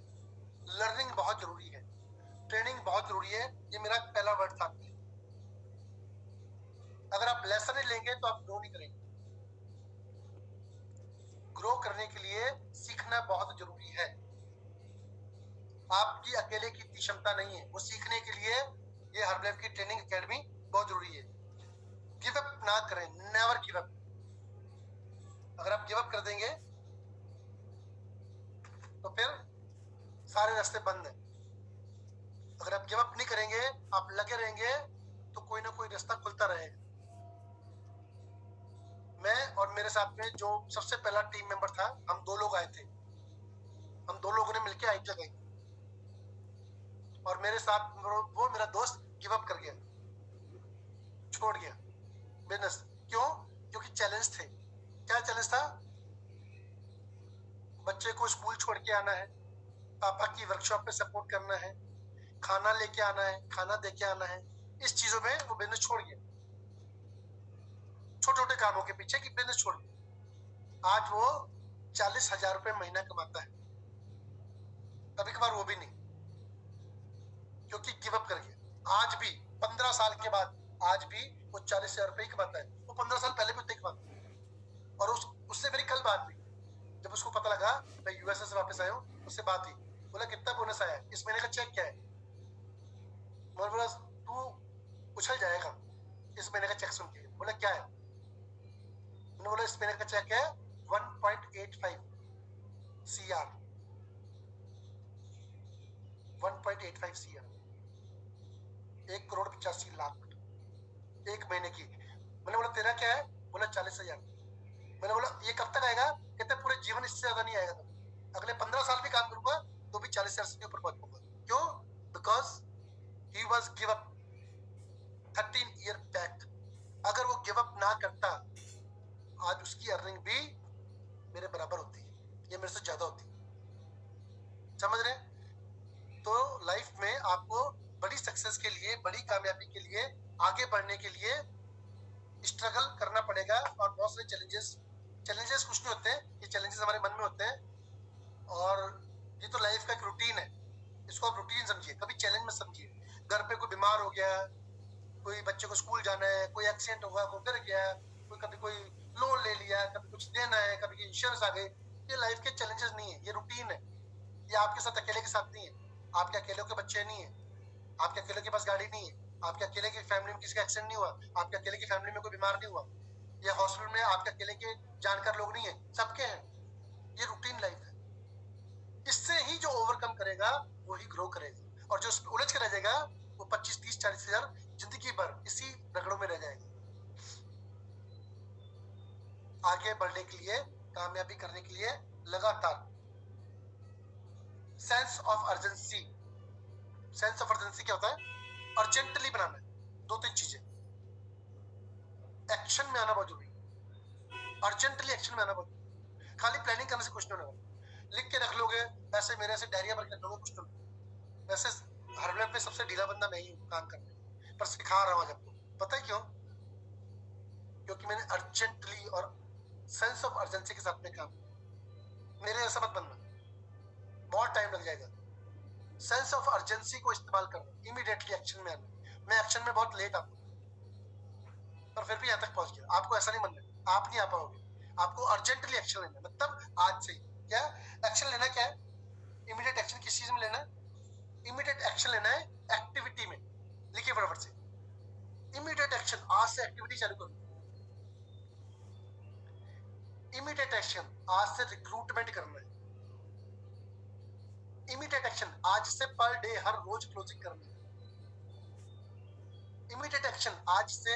लर्निंग बहुत जरूरी है, ट्रेनिंग बहुत जरूरी है। ये मेरा पहला वर्ड था। अगर आप लेसन नहीं लेंगे तो आप ग्रो नहीं करेंगे। ग्रो करने के लिए सीखना बहुत जरूरी है। आपकी अकेले की क्षमता नहीं है, वो सीखने के लिए ये हर्बलाइफ की ट्रेनिंग एकेडमी बहुत जरूरी है। गिव अप ना करें, नेवर गिव अप। अगर आप गिव अप कर देंगे तो फिर सारे रास्ते बंद हैं। अगर आप गिव अप नहीं करेंगे, आप लगे रहेंगे, तो कोई ना कोई रास्ता खुलता रहेगा। मैं और मेरे साथ में जो सबसे पहला टीम मेंबर था, हम 2 लोग आए थे। हम 2 लोगों ने मिलकर आईटी लगाई और मेरे साथ वो मेरा दोस्त गिव अप कर गया, छोड़ गया बिजनेस। क्यों? क्योंकि चैलेंज थे। क्या चैलेंज था? बच्चे को स्कूल छोड़ के आना है, पापा की वर्कशॉप पे सपोर्ट करना है, खाना लेके आना है, खाना दे के आना है। इस चीजों में वो बिजनेस छोड़ गया, छोटे छोटे कामों के पीछे कि बिजनेस छोड़ गया। आज वो 40,000 रुपए महीना कमाता है, कभी कभार वो भी नहीं, क्योंकि गिव अप कर गया। आज भी 15 साल के बाद आज भी वो 40,000 रुपए ही कमाता है। वो 15 साल पहले भी उतने कमाता है। और उससे मेरी कल बात हुई, जब उसको पता लगा मैं यूएसए से वापस आया हूँ, उससे बात हुई। बोला कितना बोनस आया, इस महीने का चेक क्या है? मैं बोला तू उछल जाएगा इस महीने का चेक सुन के। बोला क्या है? मैंने बोला इस महीने का चेक है 1.85 CR, 1.85 CR, 1,85,00,000 एक महीने की। मैंने बोला तेरा क्या है? बोला 40,000। मैंने बोला ये कब तक आएगा? कहते पूरे जीवन इससे ज्यादा नहीं आएगा, अगले 15 साल भी काम करूंगा तो भी 40,000 से ऊपर पहुंच पाऊंगा। क्यों? Because he was give up 13 year back. अगर वो गिव अप ना करता, आज उसकी अर्निंग भी मेरे बराबर होती है, ये मेरे से ज्यादा होती है। समझ रहे? तो लाइफ में आपको बड़ी सक्सेस के लिए, बड़ी कामयाबी के लिए, आगे बढ़ने के लिए स्ट्रगल करना पड़ेगा। और बहुत सारे चैलेंजेस कुछ नहीं होते हैं, ये चैलेंजेस हमारे मन में होते हैं। और ये तो लाइफ का एक रूटीन है, इसको आप रूटीन समझिए, कभी चैलेंज मत समझिए। घर पे कोई बीमार हो गया, कोई बच्चे को स्कूल जाना है, कोई एक्सीडेंट हुआ, कोई गिर गया, कभी कोई लोन ले लिया, कभी कुछ देना है, कभी इंश्योरेंस आ गई। ये लाइफ के चैलेंजेस नहीं है, ये रूटीन है। ये आपके साथ अकेले के साथ नहीं है, आपके अकेले के बच्चे नहीं है, आपके अकेले के पास गाड़ी नहीं है, आपके अकेले की फैमिली में किसी का एक्सीडेंट नहीं हुआ, आपके अकेले की फैमिली में कोई बीमार नहीं हुआ, ये हॉस्पिटल में आपके अकेले के जानकार लोग नहीं है, सबके हैं। ये रूटीन लाइफ है। इससे ही जो ओवरकम करेगा वही ग्रो करेगा, और जो उलझ के रह जाएगा वो 25, 30, 40,000 जिंदगी भर इसी रगड़ों में रह जाएगा। आगे बढ़ने के लिए, कामयाबी करने के लिए लगातार sense of urgency. Sense of urgency क्या होता है? अर्जेंटली बनाना है, दो तीन चीजें, एक्शन में आना बहुत जरूरी है, अर्जेंटली एक्शन में आना बहुत जरूरी। खाली प्लानिंग करने से कुछ नहीं होगा, लिख के रख लोगे, ऐसे मेरे से डायरिया भर के रख लोगे, कुछ तो वैसे हर लेवल पे सबसे ढीला बंदा मैं ही हूँ काम करने, पर सिखा रहा हूँ आज आपको। पता है क्यों? क्योंकि मैंने अर्जेंटली और सेंस ऑफ अर्जेंसी के साथ में काम, मेरे ऐसा मत बनना, बहुत टाइम लग जाएगा। सेंस ऑफ अर्जेंसी को इस्तेमाल करना, इमीडिएटली एक्शन में आना। मैं एक्शन में बहुत लेट आता, पर फिर भी यहाँ तक पहुंच गया। आपको ऐसा नहीं बनना, आप नहीं आ पाओगे, आपको अर्जेंटली एक्शन लेना, मतलब आज से। क्या एक्शन लेना? क्या है इमीडिएट एक्शन? किस चीज में लेना है इमीडिएट एक्शन? लेना है एक्टिविटी में। लिखिए फटाफट से, इमीडिएट एक्शन, आज से एक्टिविटी चालू करो। इमीडिएट एक्शन, आज से रिक्रूटमेंट करना है। इमीडिएट एक्शन, आज से पर डे हर रोज क्लोजिंग करनी है। इमीडिएट एक्शन, आज से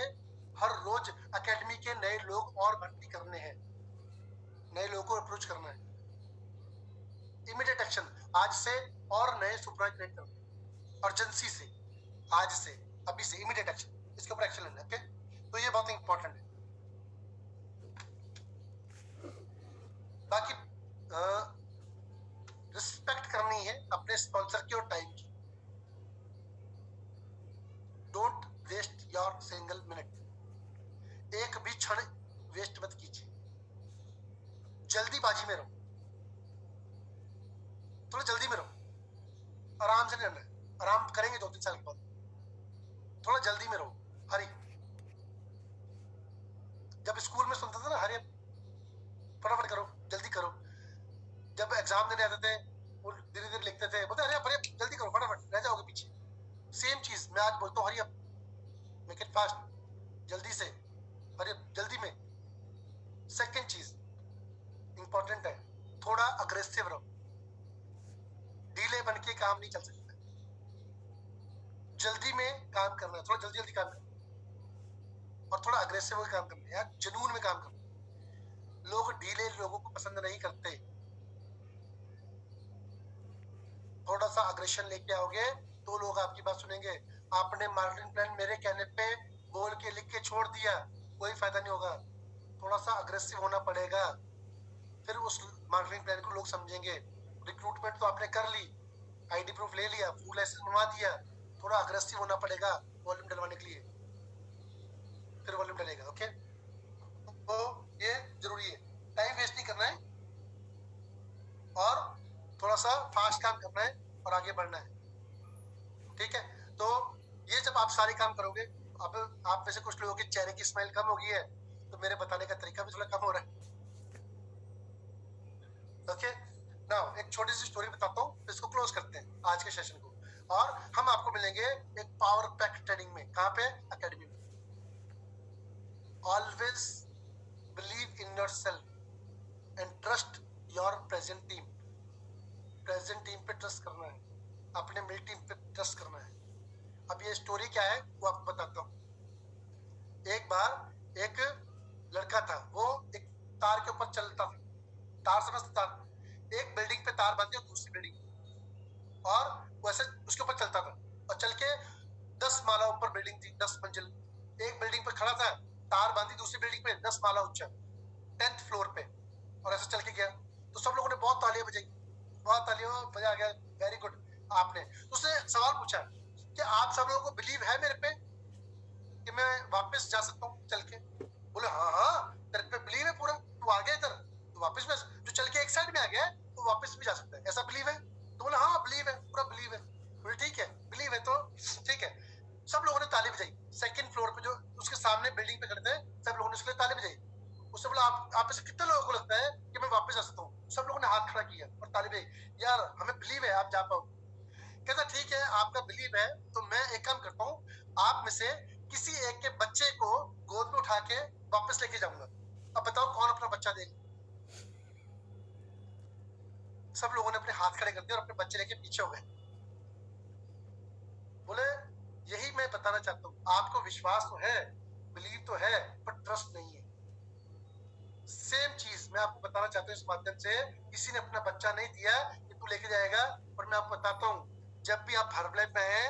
हर रोज एकेडमी के नए लोग और भर्ती करने हैं, नए लोगों को अप्रोच करना है। इमीडिएट एक्शन, आज से और नए सुपरवाइजर क्रिएट करना है, अर्जेंसी से, आज से, अभी से, इमीडिएट एक्शन, इसके ऊपर एक्शन लेना है। ओके, तो ये बहुत इंपॉर्टेंट है। बाकी रिस्पेक्ट करनी है अपने स्पॉन्सर की और टाइम की। Don't waste your single minute, एक भी क्षण वेस्ट मत कीजिए। जल्दीबाजी में रहो, थोड़ा जल्दी में रहो, आराम से करना है, आराम करेंगे 2-3 साल के बाद। थोड़ा जल्दी में रहो, हरी। जब स्कूल में सुनते थे ना, हरी फटाफट करो, जल्दी करो। जब एग्जाम देने आते थे, वो धीरे धीरे लिखते थे, बोलते अरे अरे जल्दी करो, फटाफट, रह जाओगे पीछे। सेम चीज मैं आज बोलता हूँ, hurry up, make it fast, जल्दी से, हरी अप, जल्दी में। सेकंड चीज इंपॉर्टेंट है, थोड़ा अग्रेसिव रहो। ढीले बन के काम नहीं चल सकता, जल्दी में काम करना है, थोड़ा जल्दी जल्दी काम करना, और थोड़ा अग्रेसिव होकर काम करना है यार, जुनून में काम करना। लोग ढीले लोगों को पसंद नहीं करते। थोड़ा सा अग्रेशन लेके आओगे तो लोग आपकी बात सुनेंगे। आपने मार्केटिंग प्लान मेरे कहने पे बोल के लिख के छोड़ दिया, कोई फायदा नहीं होगा। थोड़ा सा अग्रेसिव होना पड़ेगा, फिर उस मार्केटिंग प्लान को लोग समझेंगे। रिक्रूटमेंट तो आपने कर ली, आईडी प्रूफ ले लिया, फुल लाइसेंस बनवा दिया, थोड़ा अग्रेसिव होना पड़ेगा वॉल्यूम डलवाने के लिए, फिर वॉल्यूम डलेगा। ओके, तो ये जरूरी है, टाइम वेस्ट नहीं करना है और थोड़ा सा फास्ट काम करना है और आगे बढ़ना है। ठीक है, तो ये जब आप सारे काम करोगे, अब आप में से कुछ लोगों के चेहरे की स्माइल कम हो गई है, तो मेरे बताने का तरीका भी थोड़ा कम हो रहा है। ओके, नाउ एक छोटी सी स्टोरी बताता हूँ, इसको क्लोज करते हैं आज के सेशन को, और हम आपको मिलेंगे एक पावर पैक ट्रेनिंग में। कहाँ पे? एकेडमी में। Always believe in yourself and trust your present team. Present team पे ट्रस्ट करना है, अपने मिल टीम पे ट्रस्ट करना है। अब ये स्टोरी क्या है वो आपको बताता हूँ। एक बार एक लड़का था, वो एक तार के ऊपर चलता था, तार समझते, तार, एक बिल्डिंग पे तार बांधी और दूसरी बिल्डिंग, और वैसे उसके ऊपर चलता था, और चल के 10 माला ऊपर बिल्डिंग थी, 10 मंजिल। एक बिल्डिंग पे खड़ा था, तार बांधी दूसरी बिल्डिंग पे 10 माला ऊंचा, 10th फ्लोर पे, और ऐसे चल के गया। तो सब लोगों ने बहुत तालियां बजाई, बहुत तालियां, मजा आ गया, वेरी गुड आपने। तो उसने सवाल पूछा कि आप सब लोगों को बिलीव है मेरे पे कि मैं वापस जा सकता हूँ चल के? बोले हाँ हाँ, तेरे पे बिलीव है पूरा, तू आ गया इधर, तो वापस में जो चल के एक साइड में आ गया तो वापस भी जा सकता है, ऐसा बिलीव है? तो बोला हाँ बिलीव है, पूरा बिलीव है। बोले ठीक है, बिलीव है तो ठीक है। सब लोगों ने ताली बजाई, सेकंड फ्लोर पे जो उसके सामने बिल्डिंग पे खड़े थे, सब लोगों ने उसके लिए ताली बजाई। उससे बोला आप में से कितने लोगों को लगता है कि मैं वापस जा सकता हूँ? सब लोगों ने हाथ खड़ा किया और ताली बजाई, यार हमें बिलीव है आप जा पाओ। कहता ठीक है, आपका बिलीव है तो मैं एक काम करता हूँ, आप में से किसी एक के बच्चे को गोद में उठा के वापस लेके जाऊंगा। अब बताओ कौन अपना बच्चा देगा? सब लोगों ने अपने हाथ खड़े कर दिए और अपने बच्चे लेके पीछे हो गए। बोले यही मैं बताना चाहता हूँ, आपको विश्वास तो है, बिलीव तो है, पर ट्रस्ट नहीं है। सेम चीज मैं आपको बताना चाहता हूँ इस माध्यम से, किसी ने अपना बच्चा नहीं दिया कि तू लेके जाएगा। और मैं आपको बताता हूँ, जब भी आप हर्बलाइफ में आए,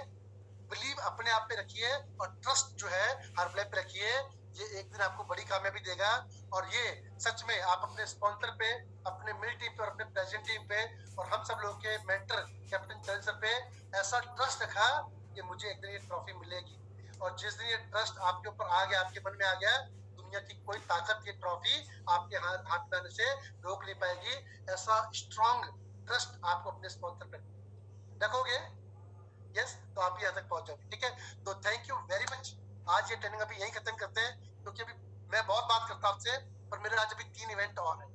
बिलीव अपने आप पे रखिए और ट्रस्ट जो है हर प्ले पे रखिए। ये एक दिन आपको बड़ी कामयाबी देगा। और ये सच में आप अपने स्पॉन्सर पे, अपने मिल टीम पे और अपने प्रेजेंट टीम पे और हम सब लोग के मेंटर कैप्टन चरण सर पे ऐसा ट्रस्ट रखा कि मुझे एक दिन ये ट्रॉफी मिलेगी। और जिस दिन ये ट्रस्ट आपके ऊपर आ गया, आपके मन में आ गया, दुनिया की कोई ताकत ये ट्रॉफी आपके हाथ में आने से रोक नहीं पाएगी। ऐसा स्ट्रॉन्ग ट्रस्ट आपको अपने स्पॉन्सर पे रखोगे, यस, तो आप यहाँ तक पहुंच जाओगे। ठीक है, तो थैंक यू वेरी मच। आज ये ट्रेनिंग अभी यही खत्म करते हैं, क्योंकि अभी मैं बहुत बात करता हूँ आपसे, पर मेरे आज अभी 3 इवेंट और है।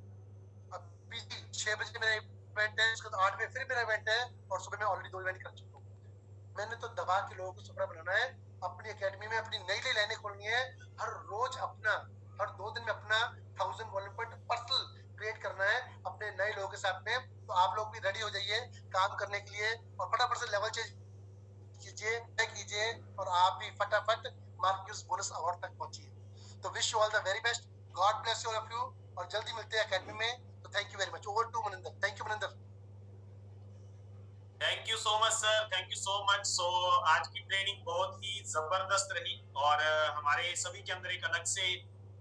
अभी 6 बजे मेरा इवेंट है, उसके बाद 8 बजे फिर मेरा इवेंट है, और सुबह मैं ऑलरेडी 2 इवेंट कर चुका हूँ। मैंने तो दबा के लोगों को सपना बनाना है, अपनी एकेडमी में अपनी नई नई लाइनें खोलनी है, हर रोज अपना, हर 2 दिन में अपना 1000 वॉल्यूम पॉइंट पर्सनल क्रिएट करना है अपने नए लोगों के साथ में। तो आप लोग भी रेडी हो जाइए काम करने के लिए, और फटाफट से लेवल चेंज कीजिए और आप भी फटाफट मार्क्यूस बोनस अवार्ड तक पहुंचिए। तो wish you all the very best, God bless you all of you, और जल्दी मिलते हैं एकेडमी में। तो thank you very much. Over to Maninder. Thank you Maninder. Thank you so much sir, thank you so much. So आज की training बहुत ही जबरदस्त रही और हमारे सभी के अंदर एक अलग से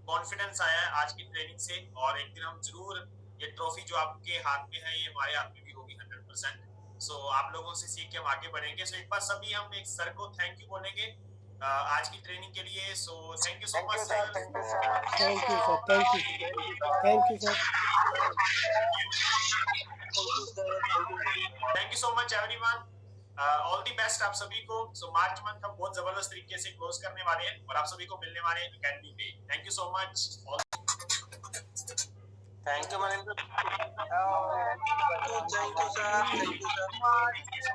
कॉन्फिडेंस आया है आज की ट्रेनिंग से। और एक दिन हम जरूर ये ट्रॉफी जो आपके हाथ में है, ये हमारे हाथ में भी होगी 100%। सो आप लोगों से सीख के हम आगे बढ़ेंगे। सो एक बार सभी हम एक सर को थैंक यू बोलेंगे आज की ट्रेनिंग के लिए। So thank you so much sir. Thank you sir, thank you sir. Thank you so much everyone, all the best आप सभी को। सो मार्च मंथ हम बहुत जबरदस्त तरीके से क्लोज करने वाले हैं और आप सभी को मिलने वाले हैं एकेडमी पे। Thank you so much. Thank you Maninder. Thank you sir, thank you sir.